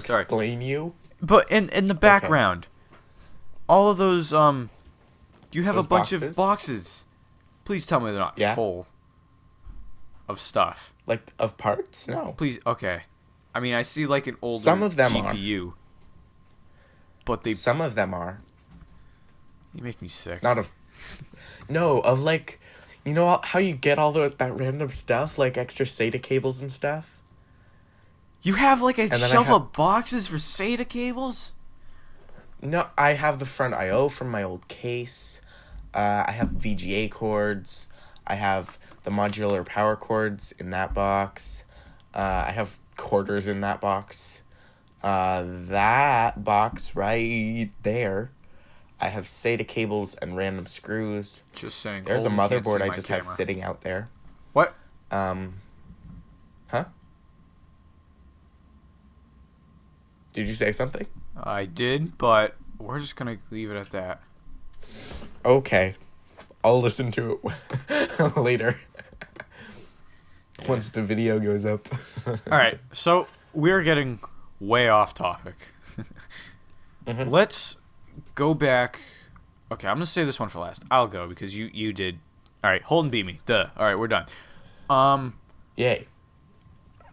Sorry. Explain you? But in the background, all of those you have Those a bunch boxes? of boxes. Please tell me they're not Yeah. full of stuff. Like, of parts? No. Please, okay. I mean, I see like an older Some of them GPU, but they Some of them are. you make me sick. Not of... No, of like... You know how you get all that random stuff? Like extra SATA cables and stuff? You have like a then I shelf have- of boxes for SATA cables? No, I have the front I/O from my old case. I have VGA cords. I have the modular power cords in that box. I have quarters in that box. That box right there, I have SATA cables and random screws. Just saying. There's a Holden can't motherboard see I my just camera. have sitting out there. What? Huh? Did you say something? I did, but we're just gonna leave it at that. Okay. I'll listen to it later. Once the video goes up. All right, so we're getting way off topic. Let's go back. Okay, I'm gonna say this one for last. I'll go because you did. All right, Holden beat me. Duh. All right, we're done. Yay.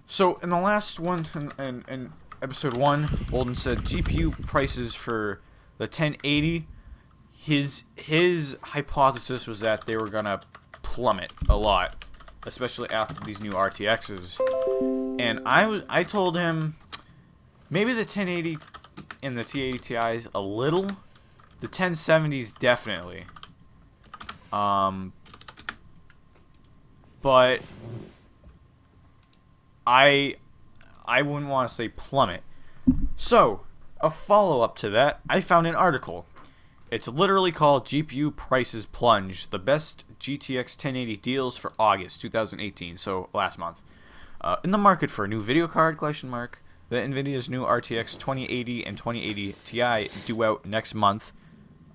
So in the last one, in episode 1, Holden said GPU prices for the 1080. His hypothesis was that they were gonna plummet a lot, especially after these new RTXs. And I told him maybe the 1080 and the 1080 Ti's a little, the 1070s definitely. But I wouldn't want to say plummet. So, a follow-up to that, I found an article. It's literally called GPU Prices Plunge, the best GTX 1080 deals for August 2018, so last month. In the market for a new video card, ? The NVIDIA's new RTX 2080 and 2080 Ti due out next month.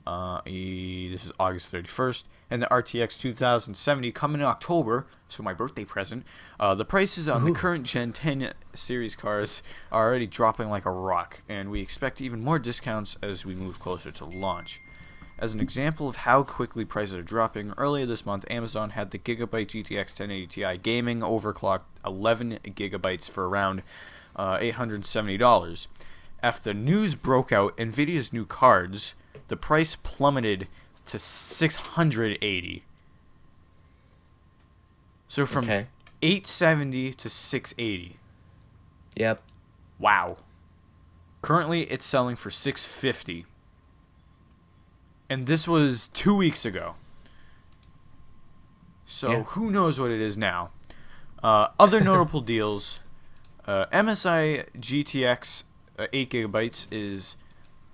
This is August 31st. And the RTX 2070 coming in October, so my birthday present. The prices on the current Gen 10 series cars are already dropping like a rock, and we expect even more discounts as we move closer to launch. As an example of how quickly prices are dropping, earlier this month, Amazon had the Gigabyte GTX 1080 Ti gaming overclocked 11 gigabytes for around $870. After the news broke out, NVIDIA's new cards, the price plummeted to $680. So from $870 to $680. Yep. Wow. Currently, it's selling for $650. And this was 2 weeks ago. So who knows what it is now. Other notable deals. MSI GTX 8 gigabytes is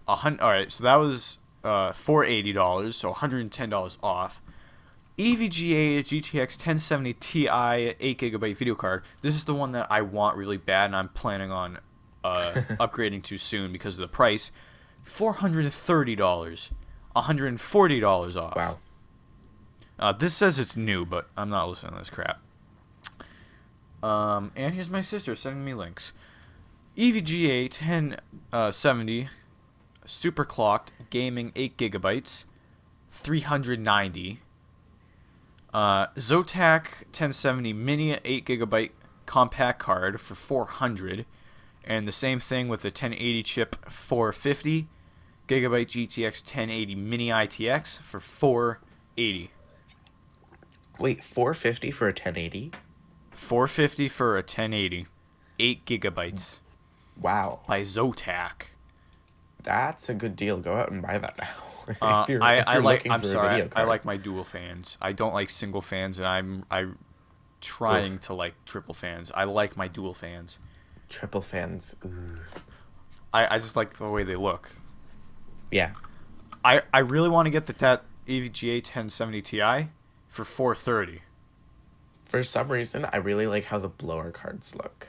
alright, so that was $480, so $110 off. EVGA GTX 1070 Ti 8 gigabyte video card. This is the one that I want really bad, and I'm planning on upgrading to soon because of the price. $430, $140 off. Wow. This says it's new, but I'm not listening to this crap. And here's my sister sending me links. EVGA 1070 super clocked gaming 8 gigabytes, $390. Zotac 1070 mini 8 gigabyte compact card for $400, and the same thing with the 1080 chip, $450. Gigabyte GTX 1080 mini ITX for $480. Wait, $450 for a 1080? $450 for a 1080, 8 gigabytes. Wow. By Zotac. That's a good deal. Go out and buy that now. I I like my dual fans. I don't like single fans, and I'm trying to like triple fans. I like my dual fans. Triple fans. Ooh. I just like the way they look. Yeah. I really want to get that EVGA 1070 Ti for $430. For some reason, I really like how the blower cards look.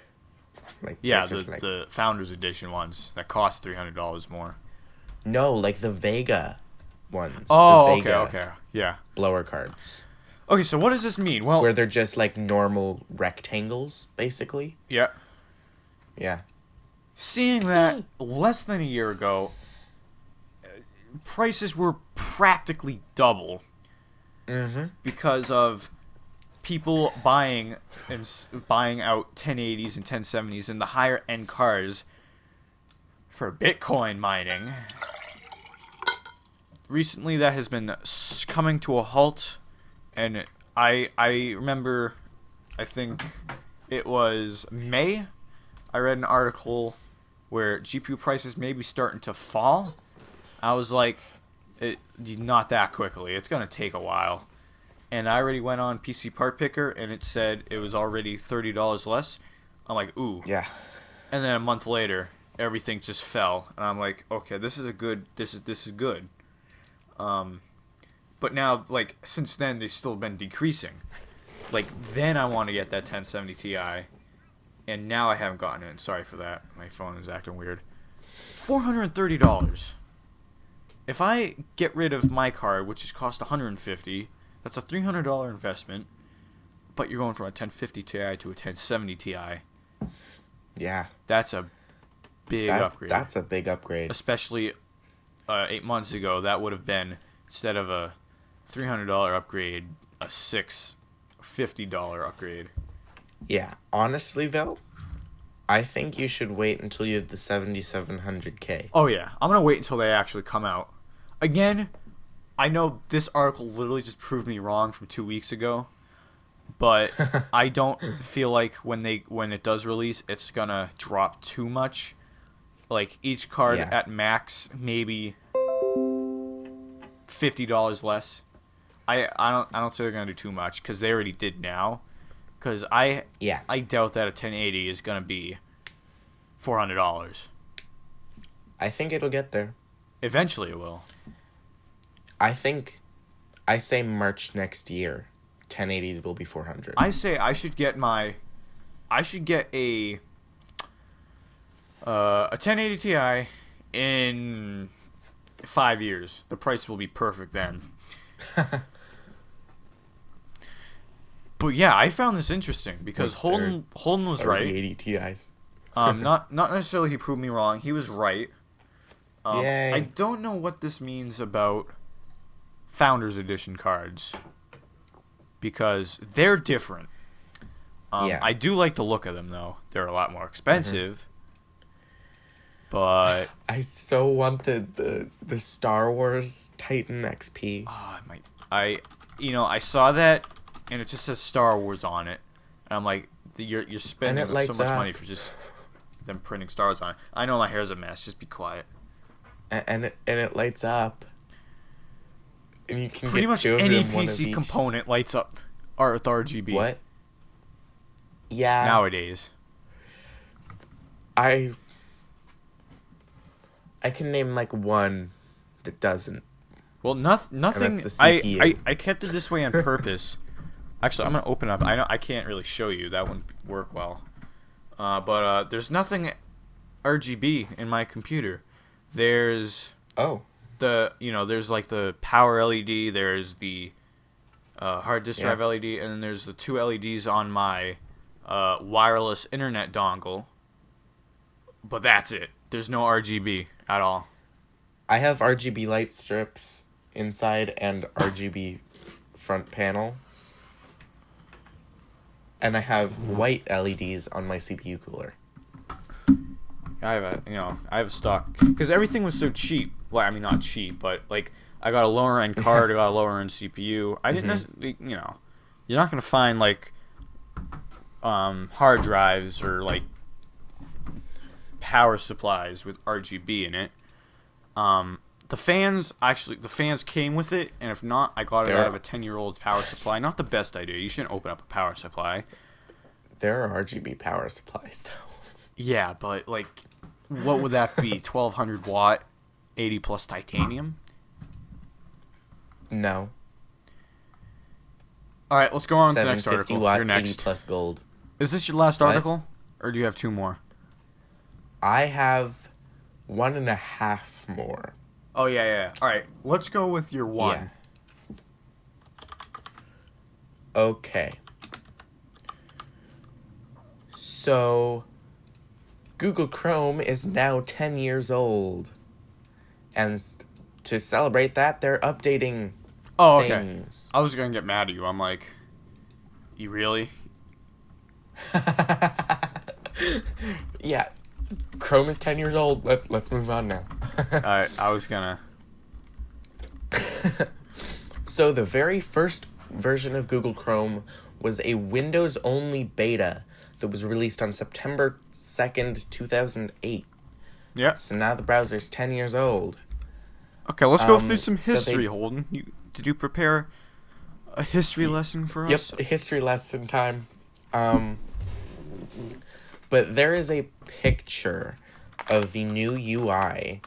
Like Yeah, the Founders Edition ones that cost $300 more. No, like the Vega ones. Oh, the Vega okay, yeah. blower cards. Okay, so what does this mean? Well, Where they're just like normal rectangles, basically. yeah. Yeah. Seeing that less than a year ago, prices were practically double. Mm-hmm. because of people buying buying out 1080s and 1070s and the higher end cars for Bitcoin mining. Recently, that has been coming to a halt, and I remember, I think it was May, I read an article where GPU prices may be starting to fall. I was like, not that quickly. It's gonna take a while. And I already went on PC Part Picker, and it said it was already $30 less. I'm like, ooh. Yeah. And then a month later, everything just fell, and I'm like, okay, this is good. But now, like, since then, they've still been decreasing. Like, then I want to get that 1070 Ti, and now I haven't gotten it. Sorry for that. My phone is acting weird. $430. If I get rid of my card, which is cost $150, that's a $300 investment. But you're going from a 1050 Ti to a 1070 Ti. Yeah. That's a big upgrade. That's a big upgrade. Especially 8 months ago, that would have been, instead of a $300 upgrade, a $650 upgrade. Yeah. Honestly, though, I think you should wait until you have the 7700K. Oh, yeah. I'm going to wait until they actually come out. Again, I know this article literally just proved me wrong from 2 weeks ago, but I don't feel like when it does release, it's going to drop too much. Like, each card at max, maybe $50 less. I don't say they're gonna do too much, because they already did now. Because I doubt that a 1080 is gonna be $400. I think it'll get there. Eventually it will. I say March next year, 1080s will be 400. I say I should get a 1080 Ti in 5 years. The price will be perfect then. But yeah, I found this interesting because Holden was right. 80 Ti's. Not necessarily he proved me wrong. He was right. Yay. I don't know what this means about Founders Edition cards because they're different. I do like the look of them though. They're a lot more expensive. But I so want the Star Wars Titan XP. I saw that and it just says Star Wars on it, and I'm like, you're spending so much money for just them printing Star Wars on it. I know my hair's a mess. Just be quiet. And it lights up. And you can pretty get much two of any them, one of PC each. component lights up with RGB. What? Yeah. Nowadays. I can name like one that doesn't. Well, nothing. And that's the CPU. I kept it this way on purpose. Actually, I'm gonna open up. I know I can't really show you. That wouldn't work well. But there's nothing RGB in my computer. There's there's like the power LED. There's the hard disk drive LED, and then there's the two LEDs on my wireless internet dongle. But that's it. There's no RGB at all. I have RGB light strips inside and RGB front panel. And I have white LEDs on my CPU cooler. I have a stock because everything was so cheap. Well, I mean not cheap, but like I got a lower end card, I got a lower end CPU. I didn't necessarily, you're not gonna find like hard drives or like power supplies with RGB in it. The fans came with it, and if not, I got it out of a 10-year-old's power supply. Not the best idea. You shouldn't open up a power supply. There are RGB power supplies though. Yeah, but like, what would that be? 1200 watt, 80 plus titanium? No. All right, let's go on to the next 750 article. watt, You're next. 80 plus gold. Is this your last article, or do you have two more? I have 1.5 more. Oh yeah. All right, let's go with your one. Yeah. Okay. So, Google Chrome is now 10 years old. And to celebrate that, they're updating Oh, okay. things. I was gonna get mad at you. I'm like, you really? Yeah, Chrome is 10 years old. Let's move on now. I was gonna. So the very first version of Google Chrome was a Windows-only beta that was released on September 2nd, 2008. Yeah. So now the browser's 10 years old. Okay, let's go through some so history, Holden. Did you prepare a history lesson for us? Yep, history lesson time. But there is a picture of the new UI.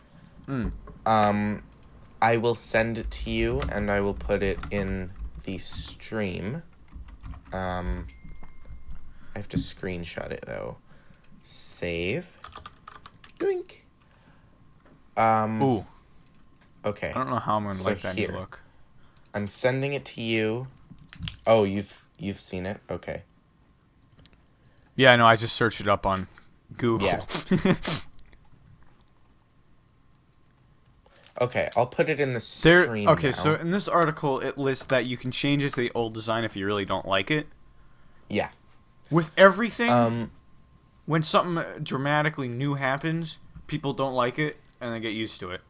I will send it to you, and I will put it in the stream. I have to screenshot it, though. Save. Doink. Ooh. Okay. I don't know how I'm gonna like that new here. look. I'm sending it to you. Oh, you've seen it? Okay. Yeah, I know. I just searched it up on Google. Yeah. Okay, I'll put it in the stream Okay, now. so in this article, it lists that you can change it to the old design if you really don't like it. Yeah. With everything, when something dramatically new happens, people don't like it, and they get used to it.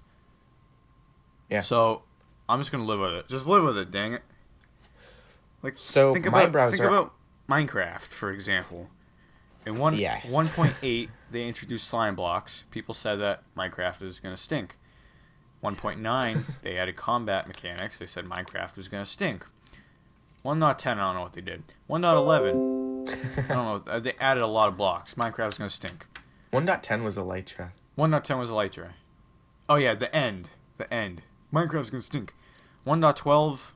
Yeah. So, I'm just gonna live with it. Just live with it, dang it. Like, So, think my about browser... Minecraft, for example. In 1.8, they introduced slime blocks. People said that Minecraft is gonna stink. 1.9, they added combat mechanics. They said Minecraft was gonna stink. 1.10, I don't know what they did. 1.11, I don't know. They added a lot of blocks. Minecraft was gonna stink. 1.10 was Elytra. 1.10 was Elytra. Oh yeah, the end. Minecraft's gonna stink. 1.12,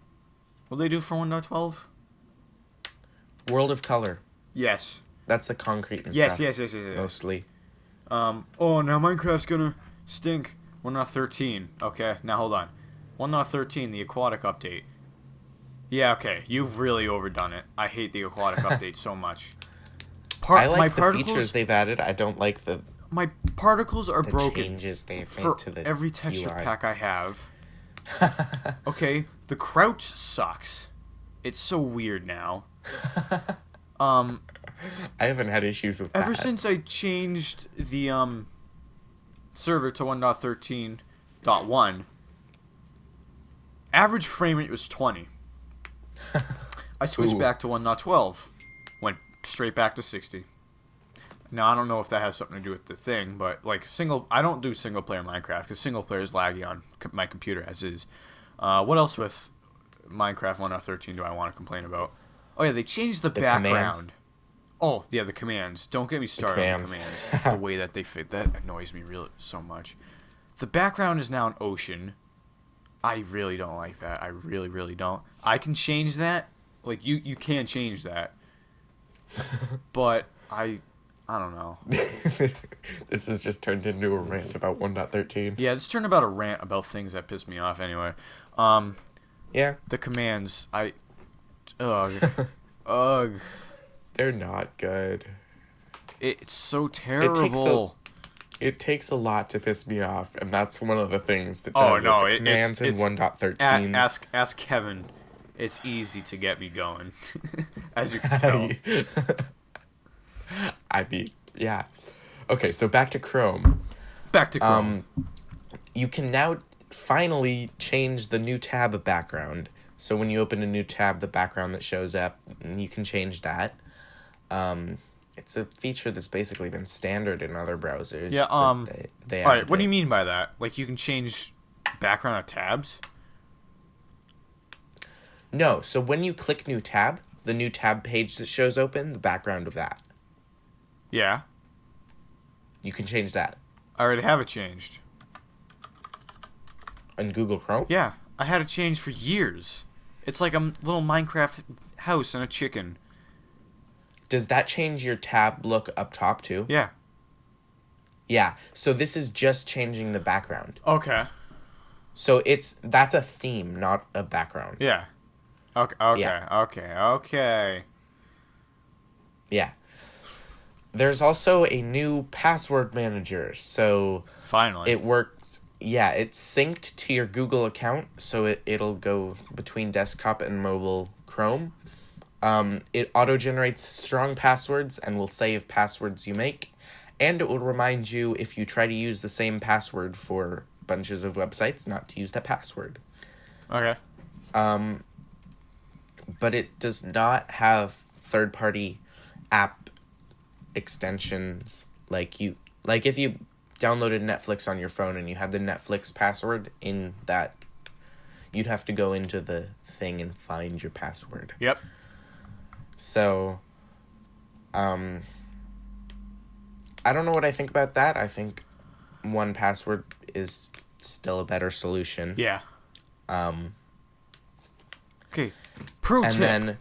what did they do for 1.12? World of Color. Yes. That's the concrete and Yes. stuff. Mostly. Oh, now Minecraft's gonna stink. 1.13. Okay, now hold on. 1.13, the aquatic update. Yeah, okay, you've really overdone it. I hate the aquatic update so much. I like the features they've added. I don't like my particles are the broken changes they've for made to the every texture UI. pack I have. Okay, the crouch sucks. It's so weird now. I haven't had issues with that. Ever since I changed the server to 1.13.1, average frame rate was 20. I switched back to 1.12, went straight back to 60. Now I don't know if that has something to do with the thing, but like I don't do single player Minecraft because single player is laggy on my computer as is. What else with Minecraft 1.13 do I want to complain about? Oh yeah, they changed the background. Commands. Oh yeah, the commands. Don't get me started on the commands. The way that they fit, that annoys me so much. The background is now an ocean. I really don't like that. I really, really don't. I can change that. Like you can change that. But I don't know. This has just turned into a rant about 1.13. Yeah, it's turned about a rant about things that piss me off anyway. Yeah. The commands, ugh. They're not good. It's so terrible. It takes a lot to piss me off, and that's one of the things that Oh does no, it. The commands in 1.13. Ask Kevin. It's easy to get me going, as you can tell. Yeah. Okay, so back to Chrome. You can now finally change the new tab background. So when you open a new tab, the background that shows up, you can change that. It's a feature that's basically been standard in other browsers. Yeah. They all right. What do you mean by that? Like you can change background of tabs? No. So when you click new tab, the new tab page that shows open, the background of that. Yeah. You can change that. I already have it changed. On Google Chrome? Yeah, I had it changed for years. It's like a little Minecraft house and a chicken. Does that change your tab look up top too? Yeah. Yeah. So this is just changing the background. Okay. So that's a theme, not a background. Yeah. Okay. Yeah. Okay. Yeah. There's also a new password manager. So Finally. it works. Yeah, it's synced to your Google account, so it'll go between desktop and mobile Chrome. It auto-generates strong passwords and will save passwords you make, and it will remind you if you try to use the same password for bunches of websites not to use that password. Okay. But it does not have third-party app extensions like if you downloaded Netflix on your phone and you had the Netflix password in that, you'd have to go into the thing and find your password. Yep. So, I don't know what I think about that. I think 1Password is still a better solution. Yeah. Okay. Pro And tip. then,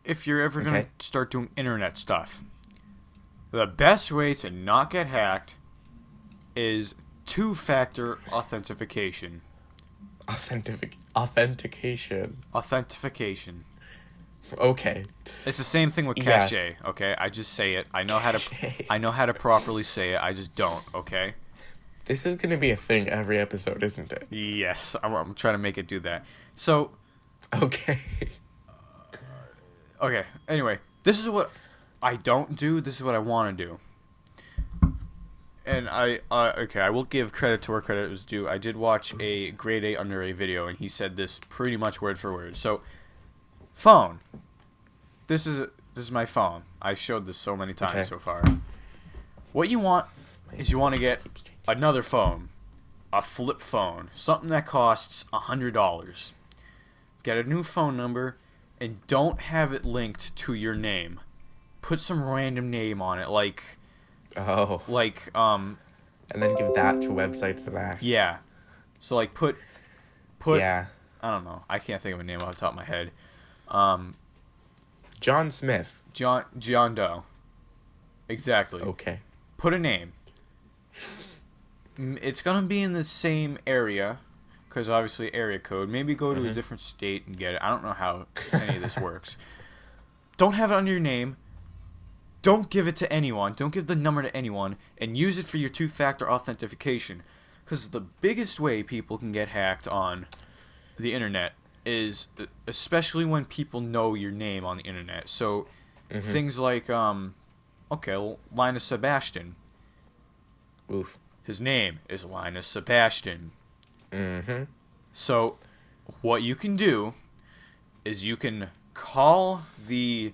If you're ever going Okay. to start doing internet stuff, the best way to not get hacked is two-factor authentication. authentication. Authentication. Okay. It's the same thing with Yeah. cache, okay? I just say it. I know how to Cache. I know how to properly say it. I just don't, okay? This is going to be a thing every episode, isn't it? Yes, I'm trying to make it do that. So, Okay. okay, anyway, this is what I don't do. This is what I want to do. And I will give credit to where credit is due. I did watch a grade A under A video, and he said this pretty much word for word. So, phone. This is my phone. I showed this so many times Okay. so far. What you want is you want to get another phone, a flip phone, something that costs $100. Get a new phone number, and don't have it linked to your name. Put some random name on it, like Oh. and And then give that to websites that ask. yeah. So like put Yeah. I don't know. I can't think of a name off the top of my head. John Smith. John Doe. Exactly. Okay. Put a name. It's gonna be in the same area, because obviously area code. Maybe go to a different state and get it. I don't know how any of this works. Don't have it under your name. Don't give it to anyone. Don't give the number to anyone, and use it for your two-factor authentication. Because the biggest way people can get hacked on the internet is, especially when people know your name on the internet. So things like, Linus Sebastian. Oof. His name is Linus Sebastian. Mm-hmm. So what you can do is you can call the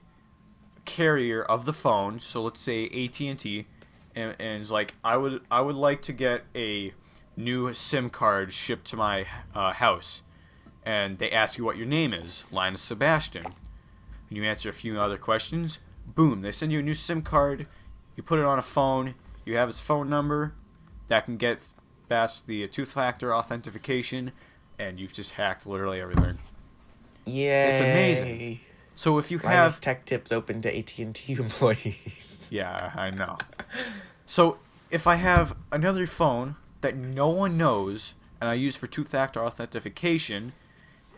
carrier of the phone. So let's say AT&T, and it's like, I would like to get a new SIM card shipped to my house, and they ask you what your name is, Linus Sebastian, and you answer a few other questions. Boom, they send you a new SIM card. You put it on a phone. You have his phone number. That can get past the two-factor authentication, and you've just hacked literally everything. Yay. It's amazing. So if you Linus have... Tech Tips open to AT&T employees. Yeah, I know. So if I have another phone that no one knows, and I use for two-factor authentication,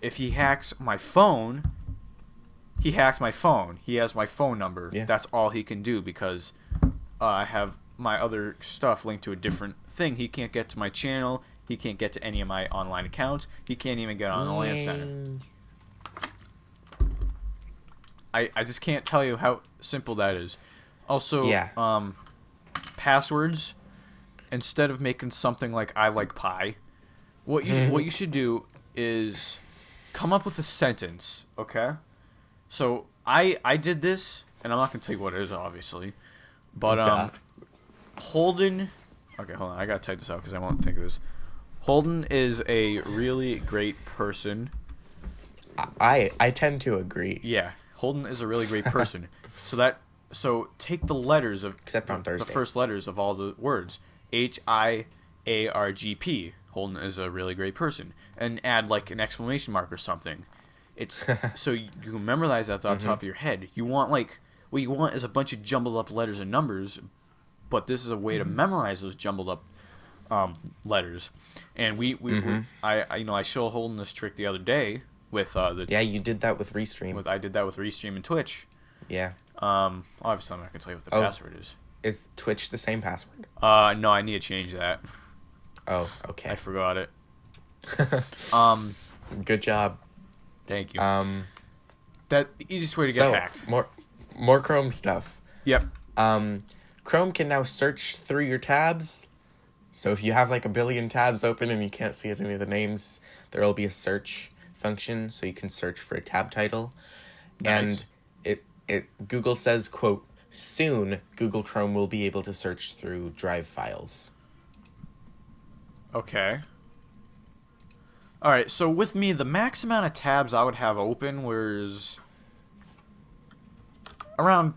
if he hacks my phone, he hacked my phone. He has my phone number. Yeah. That's all he can do, because I have my other stuff linked to a different thing. He can't get to my channel. He can't get to any of my online accounts. He can't even get on the LAN center. I just can't tell you how simple that is. Also, Yeah. Passwords, instead of making something like I like pie, what you should do is come up with a sentence, okay? So I did this, and I'm not gonna tell you what it is, obviously, but Duh. Holden. Okay, hold on. I gotta type this out because I won't think of this. Holden is a really great person. I tend to agree. Yeah, Holden is a really great person. So take the letters of Except on the Thursdays. first letters of all the words. HIARGP. Holden is a really great person, and add like an exclamation mark or something. It's so you can memorize that off the top of your head. You want what you want is a bunch of jumbled up letters and numbers, but this is a way to memorize those jumbled up letters. And I showed Holden this trick the other day with Yeah, you did that with Restream. I did that with Restream and Twitch. Yeah. Obviously I'm not gonna tell you what the password is. Is Twitch the same password? No, I need to change that. Oh, I okay. forgot it. Um, Good job. Thank you. Um, That the easiest way to get so hacked. more Chrome stuff. Yep. Um, Chrome can now search through your tabs. So if you have like a billion tabs open and you can't see any of the names, there will be a search function so you can search for a tab title. Nice. And it Google says, quote, soon Google Chrome will be able to search through drive files. Okay. All right. So with me, the max amount of tabs I would have open was around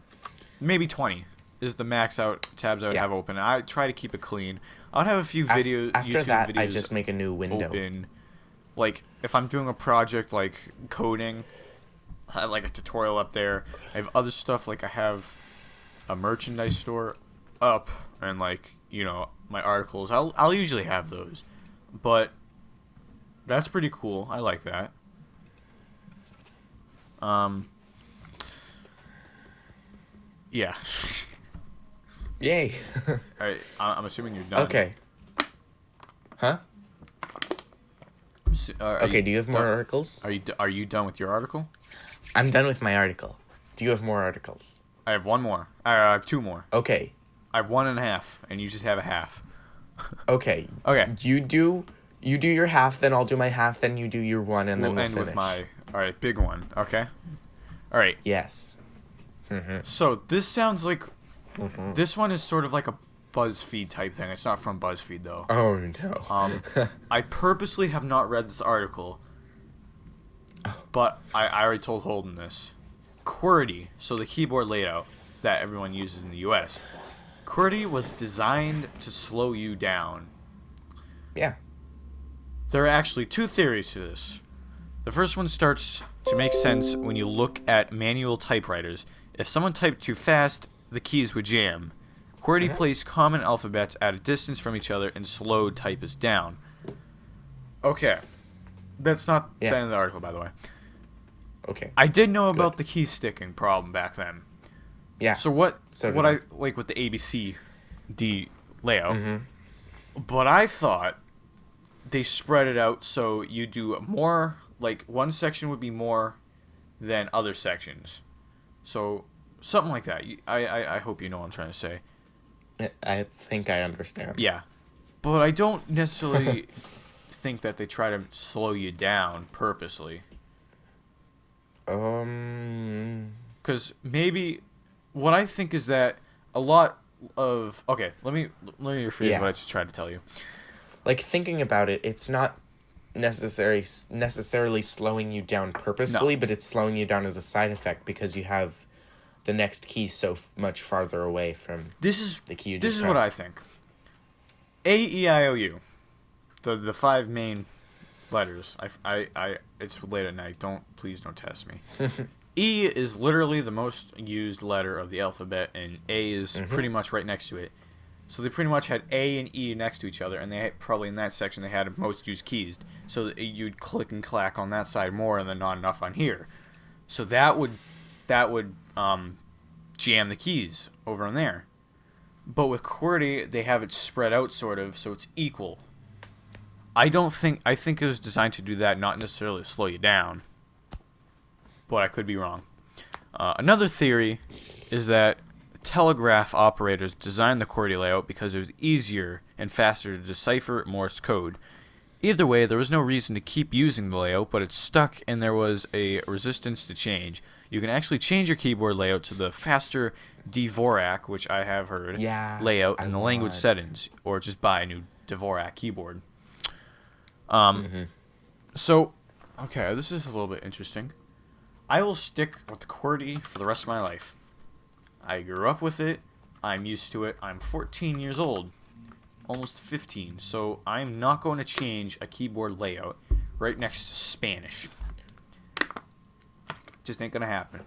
maybe 20 is the max out tabs I would Yeah. have open. I try to keep it clean. I would have a few video After YouTube that, I videos just make a new window. open. Like if I'm doing a project like coding, I have like a tutorial up there. I have other stuff like I have a merchandise store up and like, my articles. I'll usually have those. But that's pretty cool. I like that. Um yeah. Yay. All right, I'm assuming you're done. Okay. Huh? Are Okay, you do you have more done? articles? Are you done with your article? I'm done with my article. Do you have more articles? I have one more. I have two more. Okay. I have one and a half, and you just have a half. Okay. Okay. You do your half, then I'll do my half, then you do your one, and then We'll we'll end finish. with my big one. Okay. All right. Yes. So this sounds like this one is sort of like a BuzzFeed type thing. It's not from BuzzFeed though. Oh no. I purposely have not read this article, but I already told Holden this. QWERTY, so the keyboard layout that everyone uses in the U.S. QWERTY was designed to slow you down. Yeah. There are actually two theories to this. The first one starts to make sense when you look at manual typewriters. If someone typed too fast, the keys would jam. QWERTY placed common alphabets at a distance from each other and slowed typists down. Okay. That's not the Yeah. end of the article, by the way. Okay. I did know about the key sticking problem back then. Yeah. So what So did what I. I like with the ABCD layout, but I thought they spread it out so you do more, like one section would be more than other sections. So something like that. I hope you know what I'm trying to say. I think I understand. Yeah. But I don't necessarily think that they try to slow you down purposely. Because maybe what I think is that a lot of let me rephrase Yeah. what I just tried to tell you. Like thinking about it, it's not necessarily slowing you down purposefully, but it's slowing you down as a side effect because you have the next key so much farther away from This is the key you this just is what I pressed. think. A-E-I-O-U, the five main letters. I it's late at night. Please don't test me. E is literally the most used letter of the alphabet, and A is pretty much right next to it. So they pretty much had A and E next to each other, and they had, probably in that section they had most used keys. So that you'd click and clack on that side more, and then not enough on here. So that would jam the keys over on there. But with QWERTY, they have it spread out sort of, so it's equal. I think it was designed to do that, not necessarily to slow you down. But I could be wrong. Another theory is that telegraph operators designed the QWERTY layout because it was easier and faster to decipher Morse code. Either way, there was no reason to keep using the layout, but it stuck and there was a resistance to change. You can actually change your keyboard layout to the faster Dvorak, which I have heard, layout in the language settings, or just buy a new Dvorak keyboard. So, okay, this is a little bit interesting. I will stick with QWERTY for the rest of my life. I grew up with it. I'm used to it. I'm 14 years old. Almost 15. So I'm not going to change a keyboard layout right next to Spanish. Just ain't going to happen.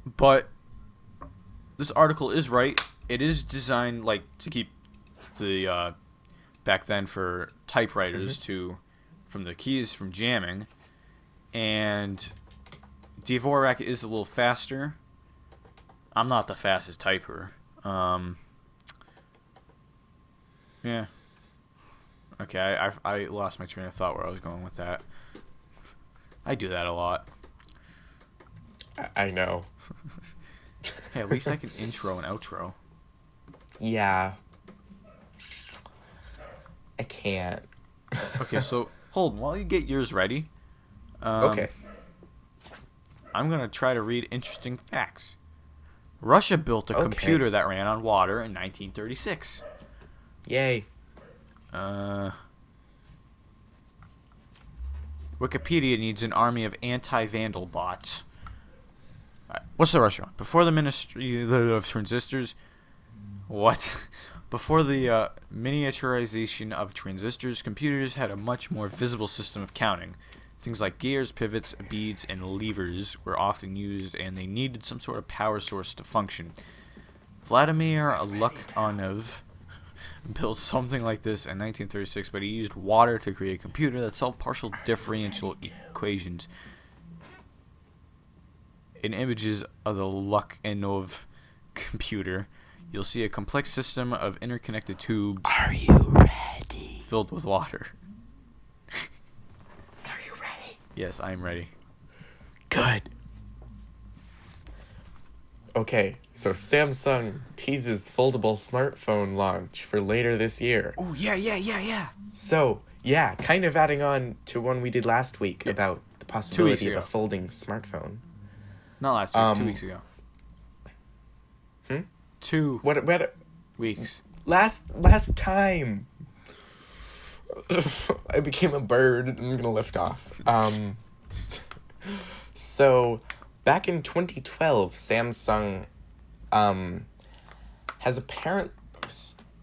But this article is right. It is designed like to keep the back then for typewriters from the keys from jamming, and Dvorak is a little faster. I'm not the fastest typer. Yeah. Okay, I lost my train of thought where I was going with that. I do that a lot. I know. Hey, at least I can intro and outro. Yeah. I can't. Okay, so hold on, while you get yours ready. Okay. I'm gonna try to read interesting facts. Russia built a Okay. computer that ran on water in 1936. Yay. Wikipedia needs an army of anti-vandal bots. What's the Russia one? Before the Ministry of Transistors. What? Before the miniaturization of transistors, computers had a much more visible system of counting. Things like gears, pivots, beads, and levers were often used, and they needed some sort of power source to function. Vladimir Lukyanov built something like this in 1936, but he used water to create a computer that solved partial differential equations. In images of the Lukyanov computer, you'll see a complex system of interconnected tubes. Are you ready? Filled with water. Are you ready? Yes, I'm ready. Good. Okay, so Samsung teases foldable smartphone launch for later this year. Oh, yeah. So, yeah, kind of adding on to one we did last week about the possibility of ago. a folding smartphone. Not last week, 2 weeks ago. 2 What weeks. last time I became a bird and I'm gonna lift off. So back in 2012, Samsung has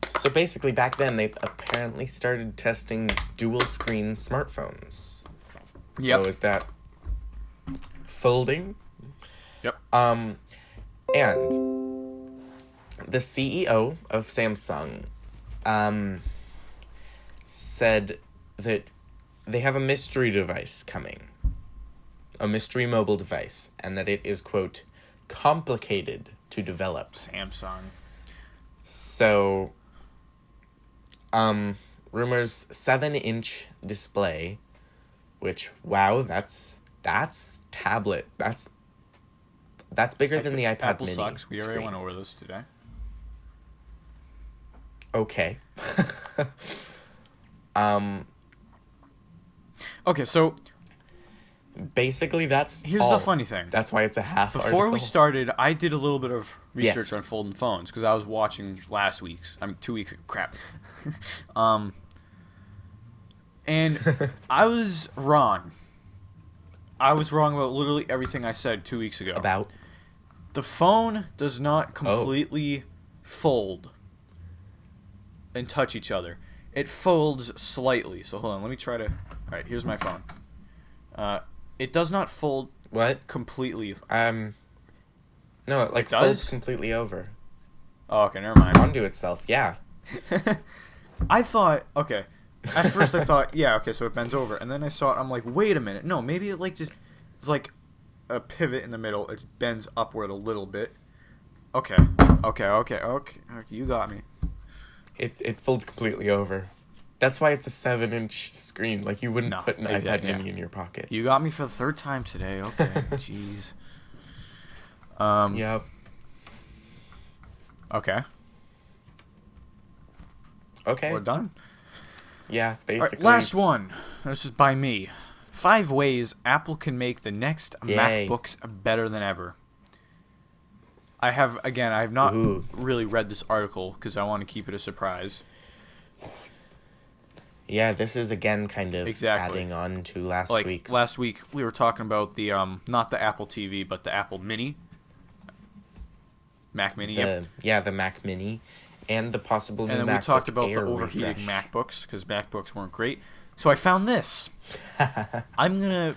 so basically back then they apparently started testing dual screen smartphones. Yep. So is that folding? Yep. And the CEO of Samsung said that they have a mystery device coming, a mystery mobile device, and that it is, quote, complicated to develop. Samsung. So, rumors 7-inch display, which, wow, that's tablet. That's bigger than the iPad Apple mini. sucks. We already screen. went over this today. Okay. Okay, so Basically, that's here's all. the funny thing. That's why it's a half Before we article. started, I did a little bit of research Yes. on folding phones because I was watching last week's. 2 weeks ago. Crap. And I was wrong. I was wrong about literally everything I said 2 weeks ago. About The phone does not completely fold and touch each other. It folds slightly. So hold on, let me try to. All right, here's my phone. It does not fold what? completely. No, it It folds does? completely over Oh, okay, never mind. onto itself. Yeah. I thought, okay. At first I thought, yeah, okay, so it bends over. And then I saw it, I'm like, wait a minute. No, maybe it like just, it's like a pivot in the middle. It bends upward a little bit. Okay. You got me. It folds completely over. That's why it's a 7-inch screen. Like, you wouldn't No, put an exactly, iPad mini yeah. in your pocket. You got me for the third time today. Okay, jeez. Yep. Okay, Okay. we're done. Yeah, All right, basically. last one. This is by me. 5 ways Apple can make the next Yay. MacBooks better than ever. I have not Ooh. really read this article because I want to keep it a surprise. Yeah, this is again kind of Exactly. adding on to last Like week's. last week, we were talking about the not the Apple TV, but the Apple Mini, Mac Mini. Yep. The Mac Mini, and the possible new And then MacBook we talked about Air the overheating refresh. MacBooks because MacBooks weren't great. So I found this. I'm gonna.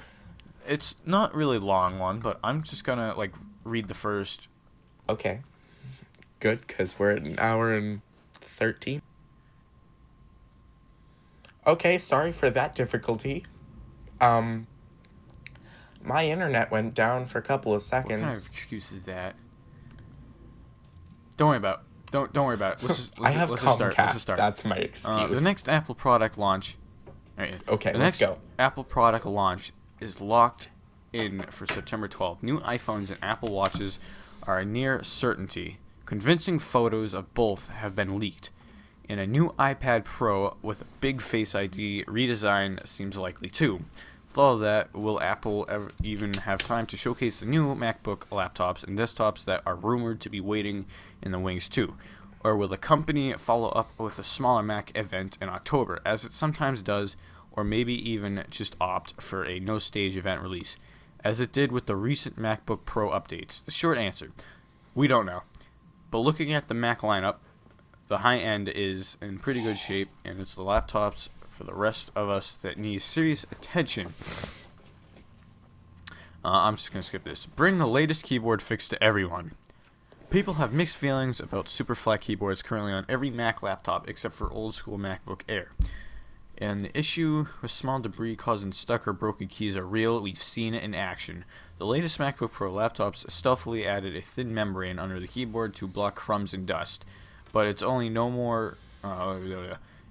It's not really long one, but I'm just gonna like read the first. Okay. Good, because we're at an hour and 13. Okay, sorry for that difficulty. My internet went down for a couple of What kind of seconds. excuse is that? Don't worry about it. Don't worry about it. I have let's just start. Let's Comcast. just start. That's my excuse. The next Apple product launch. Right, Okay, the let's next go. Apple product launch is locked in for September 12th. New iPhones and Apple Watches are a near certainty. Convincing photos of both have been leaked. And a new iPad Pro with a big Face ID redesign seems likely too. With all of that, will Apple ever even have time to showcase the new MacBook laptops and desktops that are rumored to be waiting in the wings too? Or will the company follow up with a smaller Mac event in October, as it sometimes does, or maybe even just opt for a no-stage event release, as it did with the recent MacBook Pro updates? The short answer, we don't know. But looking at the Mac lineup, the high end is in pretty good shape, and it's the laptops for the rest of us that need serious attention. I'm just going to skip this. Bring the latest keyboard fix to everyone. People have mixed feelings about super flat keyboards currently on every Mac laptop except for old school MacBook Air. And the issue with small debris causing stuck or broken keys are real. We've seen it in action. The latest MacBook Pro laptops stealthily added a thin membrane under the keyboard to block crumbs and dust. But it's only no more.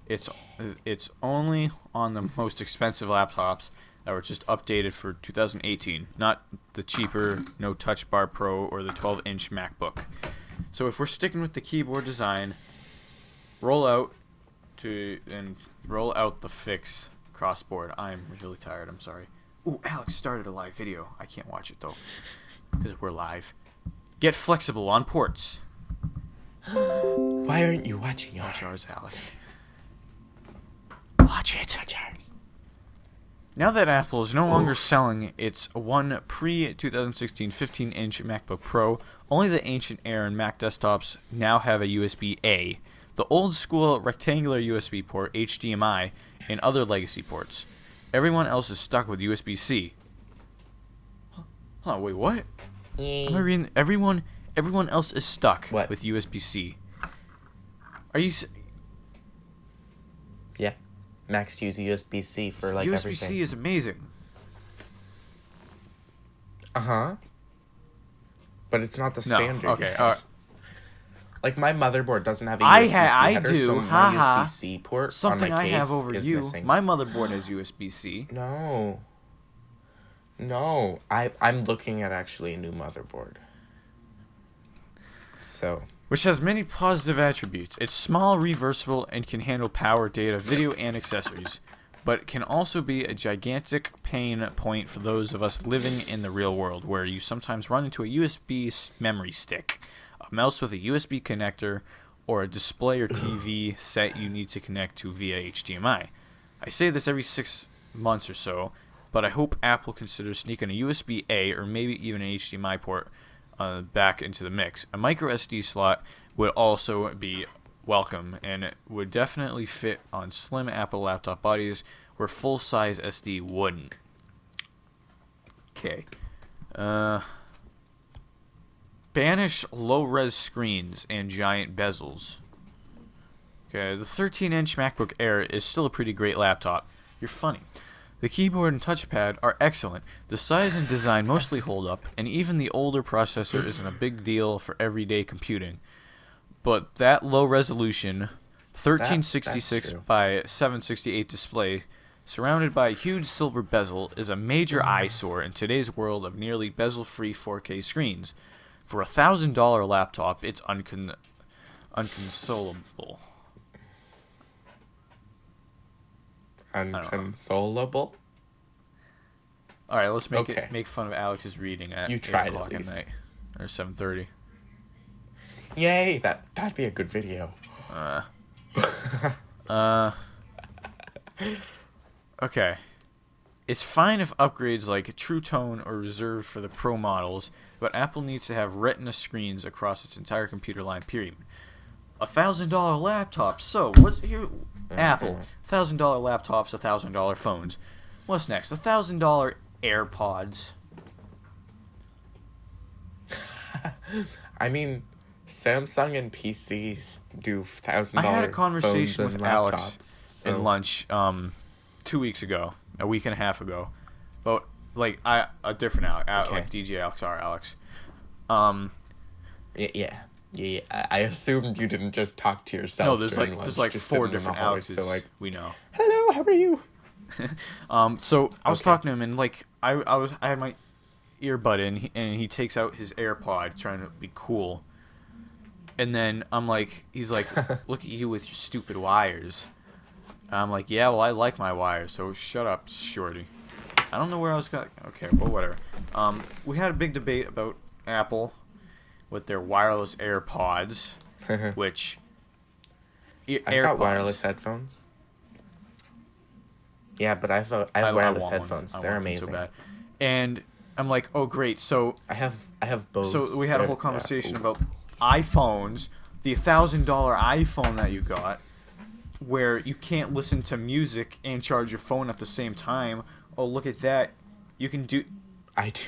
It's only on the most expensive laptops that were just updated for 2018, not the cheaper No Touch Bar Pro or the 12-inch MacBook. So if we're sticking with the keyboard design, roll out the fix crossboard. I'm really tired. I'm sorry. Ooh, Alex started a live video. I can't watch it though because we're live. Get flexible on ports. Why aren't you watching yours? Watch ours, Alex. Watch it. Watch ours. Now that Apple is no longer selling its one pre-2016 15-inch MacBook Pro, only the ancient Air and Mac desktops now have a USB-A, the old-school rectangular USB port, HDMI, and other legacy ports. Everyone else is stuck with USB-C. Hold on, wait, what? Am I reading? Everyone else is stuck with USB-C. Are you... Yeah. Macs use USB-C for like USB-C everything. USB-C is amazing. Uh-huh. But it's not the standard. No, okay. Like my motherboard doesn't have a USB-C header, do. so my USB-C port Something on my I case have over is you. missing. My motherboard has USB-C. No. I'm looking at actually a new motherboard. So... Which has many positive attributes. It's small, reversible, and can handle power, data, video, and accessories. But can also be a gigantic pain point for those of us living in the real world, where you sometimes run into a USB memory stick, a mouse with a USB connector, or a display or TV set you need to connect to via HDMI. I say this every 6 months or so, but I hope Apple considers sneaking a USB-A or maybe even an HDMI port back into the mix. A micro SD slot would also be welcome, and it would definitely fit on slim Apple laptop bodies where full-size SD wouldn't. Okay. Banish low-res screens and giant bezels. Okay, the 13-inch MacBook Air is still a pretty great laptop. You're funny. The keyboard and touchpad are excellent. The size and design mostly hold up, and even the older processor isn't a big deal for everyday computing. But that low resolution, 1366 by 768 display, surrounded by a huge silver bezel, is a major eyesore in today's world of nearly bezel-free 4K screens. For a $1,000 laptop, it's unconsolable. Unconsolable? Alright, let's make fun of Alex's reading at 8 o'clock at night. Or 7:30. Yay, that'd be a good video. Okay. It's fine if upgrades like True Tone are reserved for the Pro models, but Apple needs to have Retina screens across its entire computer line, period. $1,000 laptop. So, what's here? Apple. $1,000 laptops, $1,000 phones. What's next? $1,000 AirPods. I mean, Samsung and PCs do $1,000. I had a conversation with Alex in lunch 2 weeks ago, a week and a half ago, but like a different Alex, like DJ Alex, our Alex. Yeah. Yeah, I assumed you didn't just talk to yourself. No, there's during like lunch, there's like just 4 sitting in the different hallway, Alexes. So like, We know. hello, how are you? So I was Okay. talking to him, and like I had my earbud in, and he takes out his AirPod, trying to be cool. And then he's like, look at you with your stupid wires. And I'm like, yeah, well, I like my wires, so shut up, shorty. I don't know where I was going. Okay, well, whatever. We had a big debate about Apple with their wireless AirPods, which I've got AirPods. wireless headphones. Yeah, but I have wireless want headphones. one. I They're want them so amazing. bad. And I'm like, oh great. I have both. So we had a whole conversation about iPhones, the $1,000 iPhone that you got, where you can't listen to music and charge your phone at the same time. Oh, look at that! You can do. I do,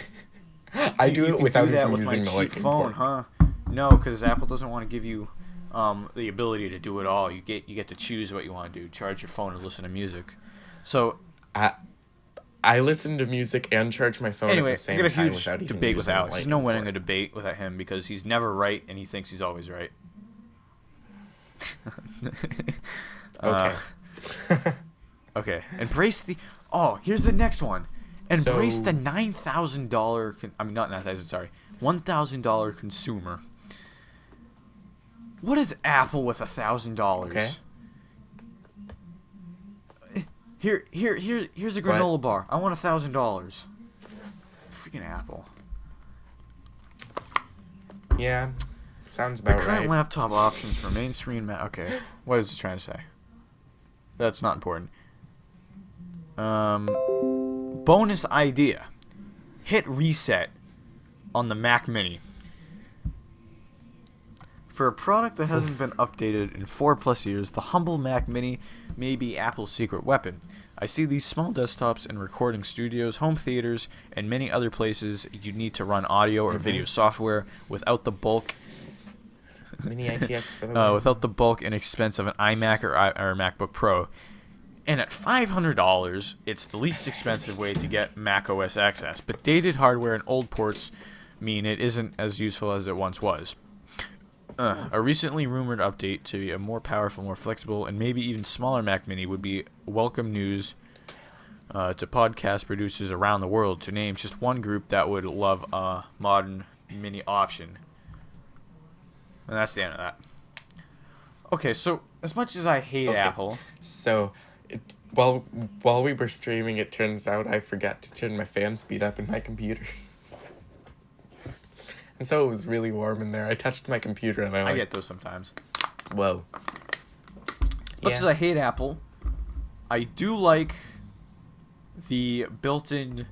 I do you it can without do that even with my using the cheap lightning phone, port. huh? No, because Apple doesn't want to give you the ability to do it all. You get to choose what you want to do: charge your phone or listen to music. So I listen to music and charge my phone anyway, at the I same got a time huge without even debate with using the Alex. There's no lightning winning a port. debate with him because he's never right and he thinks he's always right. Okay. Okay. Embrace the. Oh, here's the next one. Embrace So- the $9,000. I mean, not 9,000. Sorry, $1,000 consumer. What is Apple with $1,000? Okay. Here's a granola bar. I want $1,000. Freaking Apple. Yeah, sounds The about current right. laptop options for mainstream. Okay, what is it trying to say? That's not important. Bonus idea. Hit reset on the Mac Mini. For a product that hasn't been updated in 4+ years, the humble Mac Mini may be Apple's secret weapon. I see these small desktops in recording studios, home theaters, and many other places you need to run audio or video software without the bulk Mini ITX for the win. without the bulk and expense of an iMac or MacBook Pro. And at $500, it's the least expensive way to get Mac OS access. But dated hardware and old ports mean it isn't as useful as it once was. A recently rumored update to a more powerful, more flexible, and maybe even smaller Mac Mini would be welcome news to podcast producers around the world, to name just one group that would love a modern Mini option. And that's the end of that. Okay, so as much as I hate Apple, So, while we were streaming, it turns out I forgot to turn my fan speed up in my computer. And so it was really warm in there. I touched my computer and I get those sometimes. whoa. Much as I hate Apple, I do like the built-in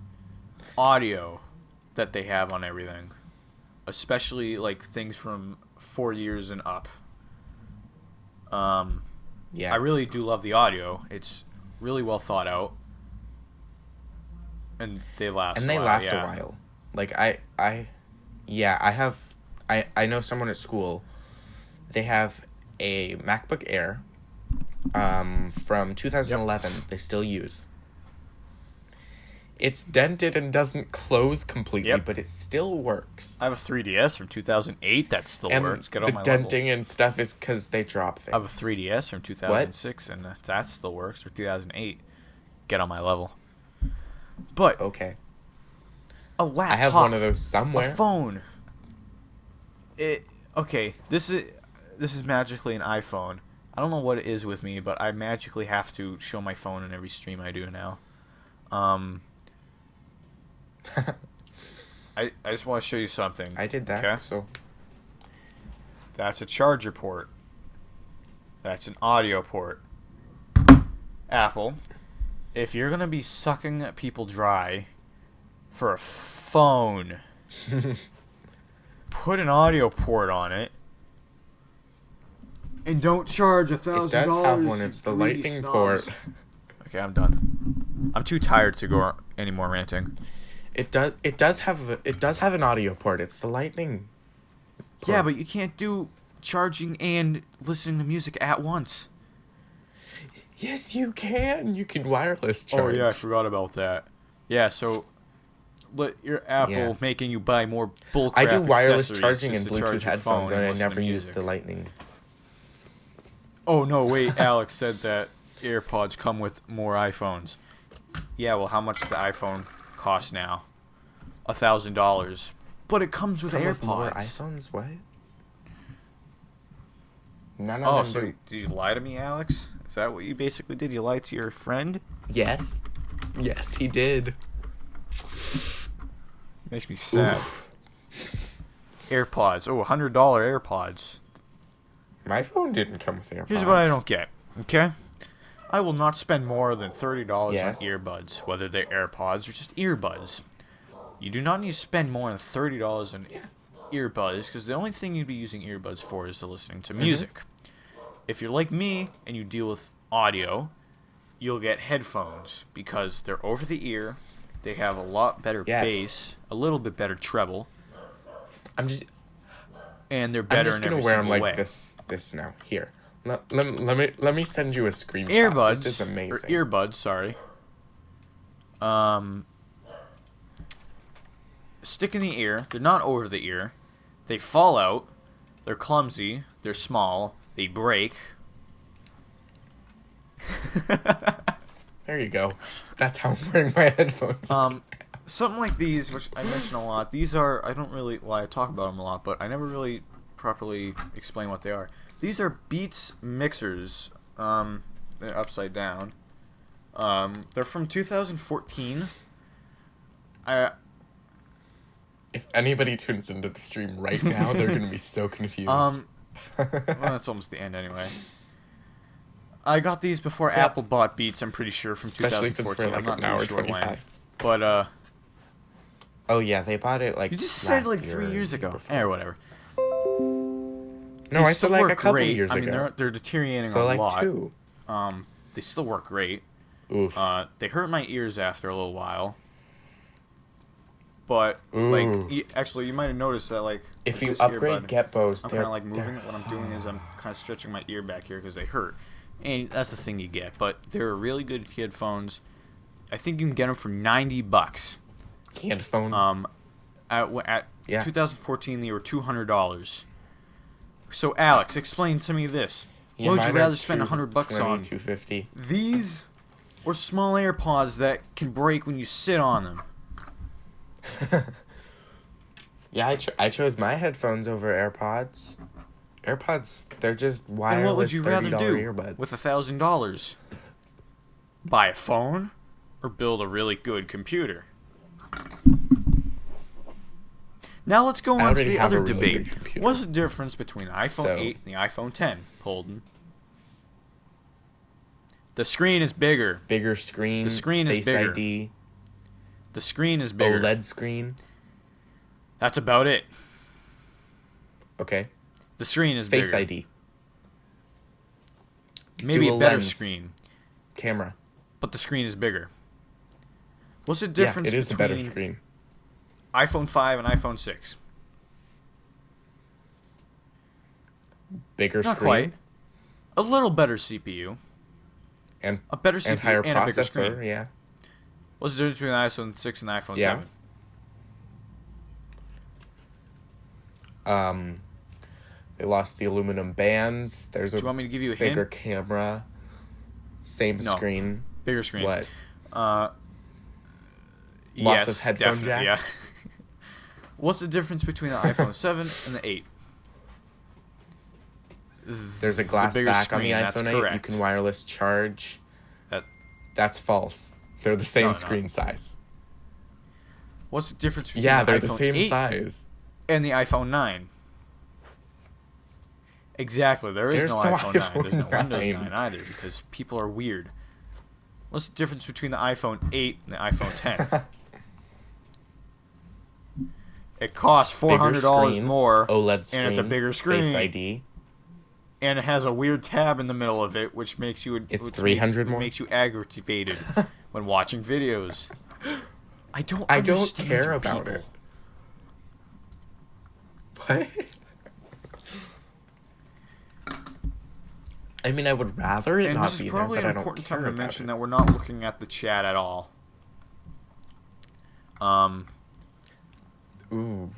audio that they have on everything, especially like things from 4 years and up. Yeah. I really do love the audio. It's really well thought out, and they last. And they last a while. Like I know someone at school. They have a MacBook Air from 2011 they still use. It's dented and doesn't close completely, but it still works. I have a 3DS from 2008 that still And works. Get the on my denting level. and stuff is because they drop things. I have a 3DS from 2006 and that still works, or 2008. Get on my level. But Okay. a laptop. I have one of those somewhere. A phone. This is magically an iPhone. I don't know what it is with me, but I magically have to show my phone in every stream I do now. I just want to show you something. I did that. Okay? So That's a charger port. That's an audio port. Apple, if you're going to be sucking people dry for a phone, put an audio port on it. And don't charge $1,000. it does have one. It's the lightning port. Okay, I'm done. I'm too tired to go any more ranting. It does have an audio port. It's the lightning port. Yeah, but you can't do charging and listening to music at once. Yes, you can. You can wireless charge. Oh yeah, I forgot about that. Yeah, so your Apple Yeah. making you buy more bullcrap I do wireless accessories charging just and to charge Bluetooth your headphones, phone and I listen to never use music. the Lightning. Oh no, wait! Alex said that AirPods come with more iPhones. Yeah, well, how much does the iPhone cost now? $1,000. But it comes with Come AirPods. with more iPhones? What? None of Oh, them so do. did you lie to me, Alex? Is that what you basically did? You lied to your friend? Yes. Yes, he did. Makes me sad. Oof. AirPods. Oh, $100 AirPods. My phone didn't come with AirPods. Here's what I don't get, okay? I will not spend more than $30 Yes. on earbuds, whether they're AirPods or just earbuds. You do not need to spend more than $30 on earbuds, because the only thing you'd be using earbuds for is to listening to music. If you're like me and you deal with audio, you'll get headphones, because they're over the ear, they have a lot better bass, a little bit better treble, and they're better I'm just in gonna every wear them single like way. this now. Here, let me send you a screenshot. Earbuds, This is amazing. or earbuds, sorry. Stick in the ear. They're not over the ear. They fall out. They're clumsy. They're small. They break. There you go. That's how I'm wearing my headphones. Something like these, which I mention a lot. These are, I don't really, well, I talk about them a lot, but I never really properly explain what they are. These are Beats mixers. They're upside down. They're from 2014. If anybody tunes into the stream right now, they're gonna be so confused. Well, that's almost the end anyway. I got these before Apple bought Beats, I'm pretty sure, from Especially 2014. since we're like I'm not an hour too sure when. 25. But, Oh yeah, they bought it like. you just said like last 3 year years or ago. before. Or whatever. No, I said like a couple years I mean, ago. they're deteriorating So a like lot. 2. They still work great. Oof. They hurt my ears after a little while. But Ooh. like, actually, you might have noticed that like If with you this upgrade earbud, Get Bose, I'm kind of like moving it. What I'm doing is I'm kind of stretching my ear back here because they hurt, and that's the thing you get. But they're really good headphones. I think you can get them for $90. Headphones. At Yeah. 2014 they were $200. So Alex, explain to me this: Yeah, what would you mine are rather spend $100 on? $250. These or small AirPods that can break when you sit on them? Yeah, I chose my headphones over AirPods. AirPods, they're just wireless And what would you rather $30 do earbuds. with $1,000? Buy a phone or build a really good computer? Now let's go on to already the have a other really debate. good computer. What's the difference between the iPhone So- 8 and the iPhone 10, Holden? The screen is bigger. Bigger screen, The screen is Face bigger. ID, The screen is bigger. OLED screen. That's about it. Okay. The screen is Face bigger. ID. Maybe Dual a better lens. screen, Camera. but the screen is bigger. What's the Yeah, difference it is a between better screen. iPhone 5 and iPhone 6? Bigger Not screen. quite. A little better CPU. And A better CPU and higher and a bigger screen. processor, yeah. What's the difference between the iPhone 6 and the iPhone Yeah. 7? They lost the aluminum bands. There's Do a you want me to give you a bigger hint? camera. Same No. screen. Bigger screen. What? Loss Loss of headphone jack? Yeah. What's the difference between the iPhone 7 and the 8? There's a glass bigger back on the screen, that's iPhone 8. You correct. can wireless charge. That- That's false. They're the same No, no. screen size. What's the difference between Yeah, the they're iPhone the same 8 size. and the iPhone 9? Exactly. There is There's no no iPhone 9. There's no iPhone Windows 9. 9 either because people are weird. What's the difference between the iPhone 8 and the iPhone 10? It costs $400 screen, more, OLED screen. and it's a bigger screen, Face ID. and it has a weird tab in the middle of it, which makes you It's which 300 more? makes you aggravated when watching videos. I don't don't care you about people. it. What? I mean, I would rather it And not this be is there, probably but an I don't important care time to about mention it. that we're not looking at the chat at all. Ooh,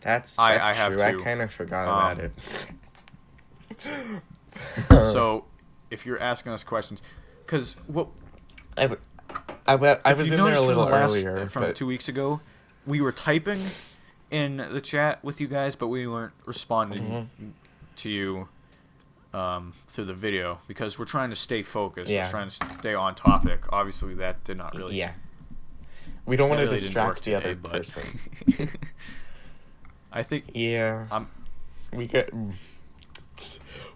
I that's have true. I two. kind of forgot about Um, it. so if you're asking us questions, because what I, w- I if was you in there a noticed from the little last earlier, from but 2 weeks ago, we were typing in the chat with you guys, but we weren't responding to you through the video because we're trying to stay focused. We're yeah, trying to stay on topic. Obviously, that did not really. yeah. We don't want That to really didn't work distract the today, other but person. I think Yeah, I'm. we get.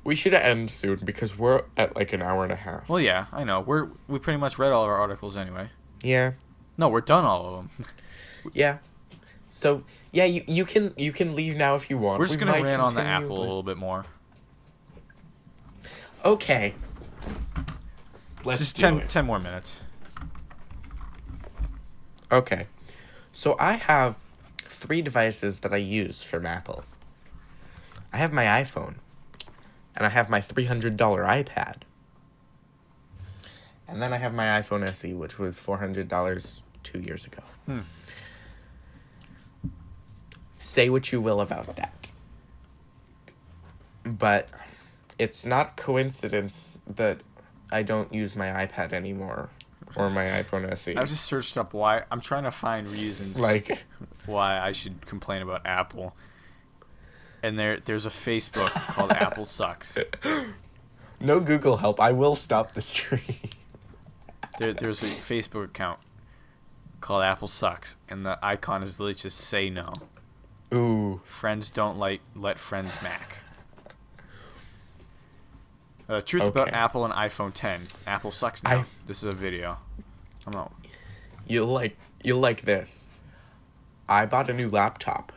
We should end soon because we're at like an hour and a half. Well, yeah, I know. We pretty much read all our articles anyway. Yeah, No, we're done all of them. yeah. So yeah, you can leave now if you want. We're We just gonna might rant on the continue, Apple a but- little bit more. Okay. Let's Just do 10 more minutes. Okay. So I have 3 devices that I use from Apple. I have my iPhone, and I have my $300 iPad. And then I have my iPhone SE, which was $400 2 years ago. Say what you will about that. But it's not coincidence that I don't use my iPad anymore or my iPhone SE. I just searched up why. I'm trying to find reasons Like, why I should complain about Apple. And there's a Facebook called Apple Sucks. no Google help. I will stop the stream. There's a Facebook account called Apple Sucks, and the icon is literally just say no. Ooh. Friends don't let friends mac. Truth about Okay. Apple and iPhone 10. Apple sucks now. I- This is a video. I'm not. You'll like this. I bought a new laptop.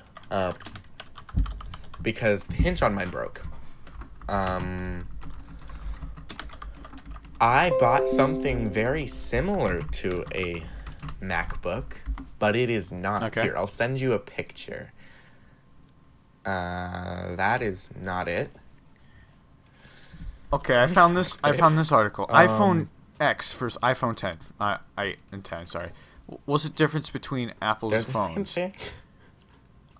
Because the hinge on mine broke. I bought something very similar to a MacBook, but it is not. Okay. Here, I'll send you a picture. That is not it. Okay, I found this article. iPhone X versus iPhone 10. I and 10. Sorry. What's the difference between Apple's They're the same phones? thing.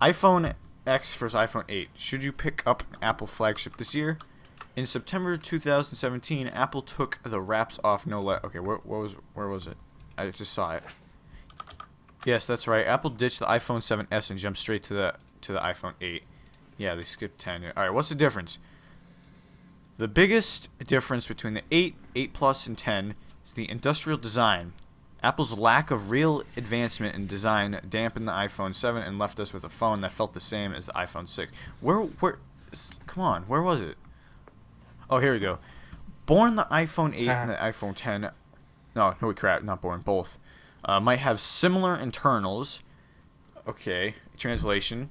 iPhone X versus iPhone 8. Should you pick up an Apple flagship this year? In September 2017, Apple took the wraps off no let. Okay, where was it? I just saw it. Yes, that's right. Apple ditched the iPhone 7s and jumped straight to the iPhone 8. Yeah, they skipped 10. All right, what's the difference? The biggest difference between the 8, 8 Plus, and 10 is the industrial design. Apple's lack of real advancement in design dampened the iPhone 7 and left us with a phone that felt the same as the iPhone 6. Come on, where was it? Oh, here we go. Born the iPhone 8 and the iPhone 10. No, crap, not born, both. Might have similar internals. Okay, translation.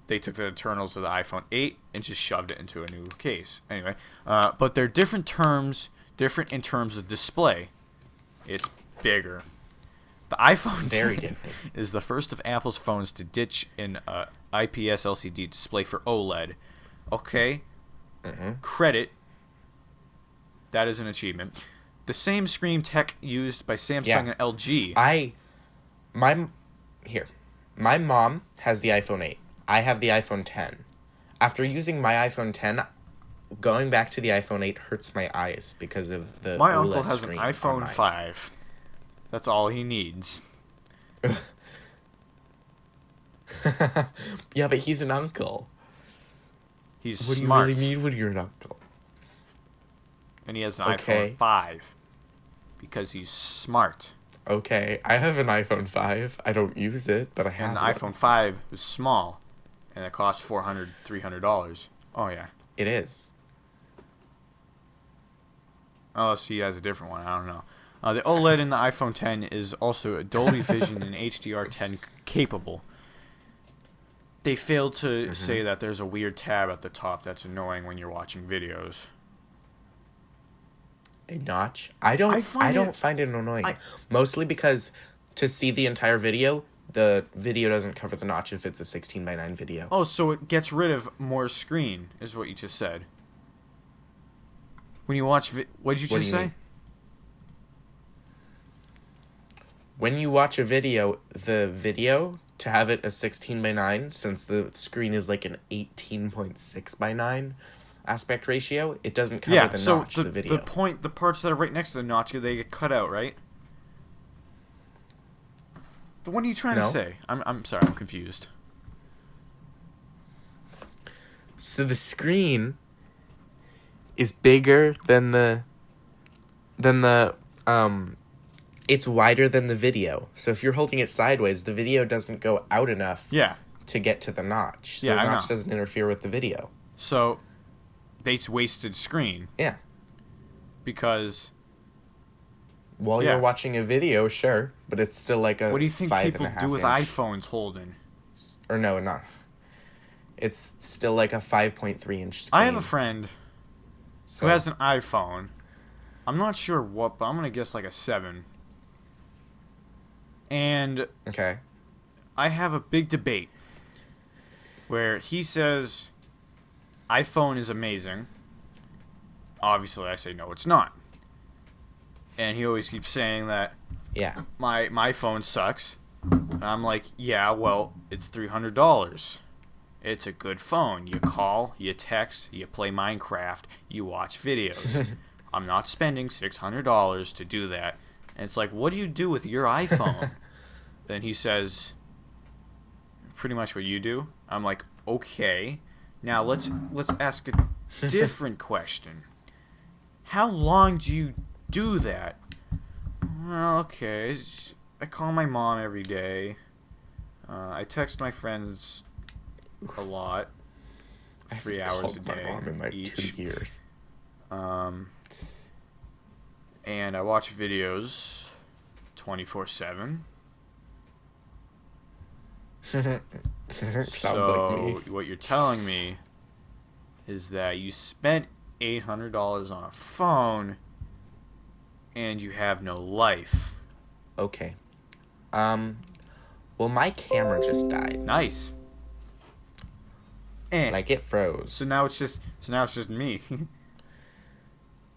They took the internals of the iPhone 8 and just shoved it into a new case. Anyway, but they're different in terms of display. It's bigger. The iPhone Very 10 different. is the first of Apple's phones to ditch an IPS LCD display for OLED. Okay, credit. That is an achievement. The same screen tech used by Samsung Yeah. and LG. My mom has the iPhone 8. I have the iPhone 10. After using my iPhone 10, going back to the iPhone 8 hurts my eyes because of the My OLED uncle has an screen on iPhone mine. 5. That's all he needs. Yeah, but he's an uncle. He's What smart. do you really need when you're an uncle? And he has an Okay. iPhone 5. Because he's smart. Okay, I have an iPhone 5. I don't use it, but I have And the one. iPhone 5 is small. And it costs $400, $300. Oh, yeah. It is. Unless he has a different one. I don't know. The OLED in the iPhone 10 is also a Dolby Vision and HDR10 capable. They failed to say that there's a weird tab at the top that's annoying when you're watching videos. A notch. I don't find it annoying. Mostly because to see the entire video, the video doesn't cover the notch if it's a 16:9 video. Oh, so it gets rid of more screen, is what you just said. When you watch... what did you What just do you say? mean? when you watch a video, the video, to have it a 16:9, since the screen is like an 18.6:9 aspect ratio, it doesn't cover the notch, the video. The parts that are right next to the notch, they get cut out, right? What are you trying to say? I'm sorry, I'm confused. So the screen is bigger than it's wider than the video. So if you're holding it sideways, the video doesn't go out enough to get to the notch. So the notch doesn't interfere with the video. So it's wasted screen. Yeah. Because while you're watching a video, sure, but it's still like a 5.5 inch. What do you think people do with iPhones holding? Or no, not. It's still like a 5.3 inch screen. I have a friend who has an iPhone. I'm not sure what, but I'm going to guess like a 7. And okay, I have a big debate where he says iPhone is amazing. Obviously, I say no, it's not. And he always keeps saying that my phone sucks. And I'm like, yeah, well, it's $300. It's a good phone. You call, you text, you play Minecraft, you watch videos. I'm not spending $600 to do that. And it's like, what do you do with your iPhone? Then he says, pretty much what you do. I'm like, okay. Now let's ask a different question. How long do you do that? Well, okay. I call my mom every day. I text my friends a lot. 3 hours a day. My mom in like each. 2 years. And I watch videos 24/7. Sounds like me. What you're telling me is that you spent $800 on a phone and you have no life. Okay. Well, my camera just died. Nice. Like it froze. So now it's just me.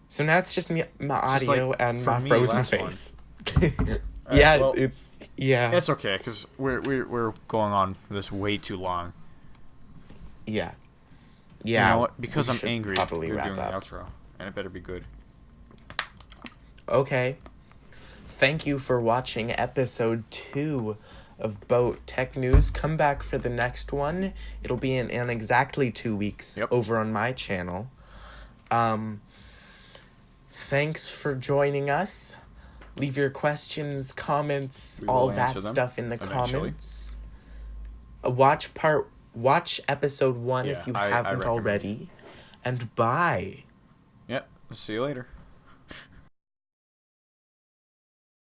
So now it's just me, my audio, like and my frozen face. Yeah, well, it's It's okay because we're going on this way too long. Yeah. You know what? Because I'm angry, we're doing the outro, and it better be good. Okay. Thank you for watching episode 2 of Boat Tech News. Come back for the next one. It'll be in exactly 2 weeks over on my channel. Thanks for joining us. Leave your questions, comments, all that stuff in the comments. Watch episode 1 if you haven't already. And bye. Yep. See you later.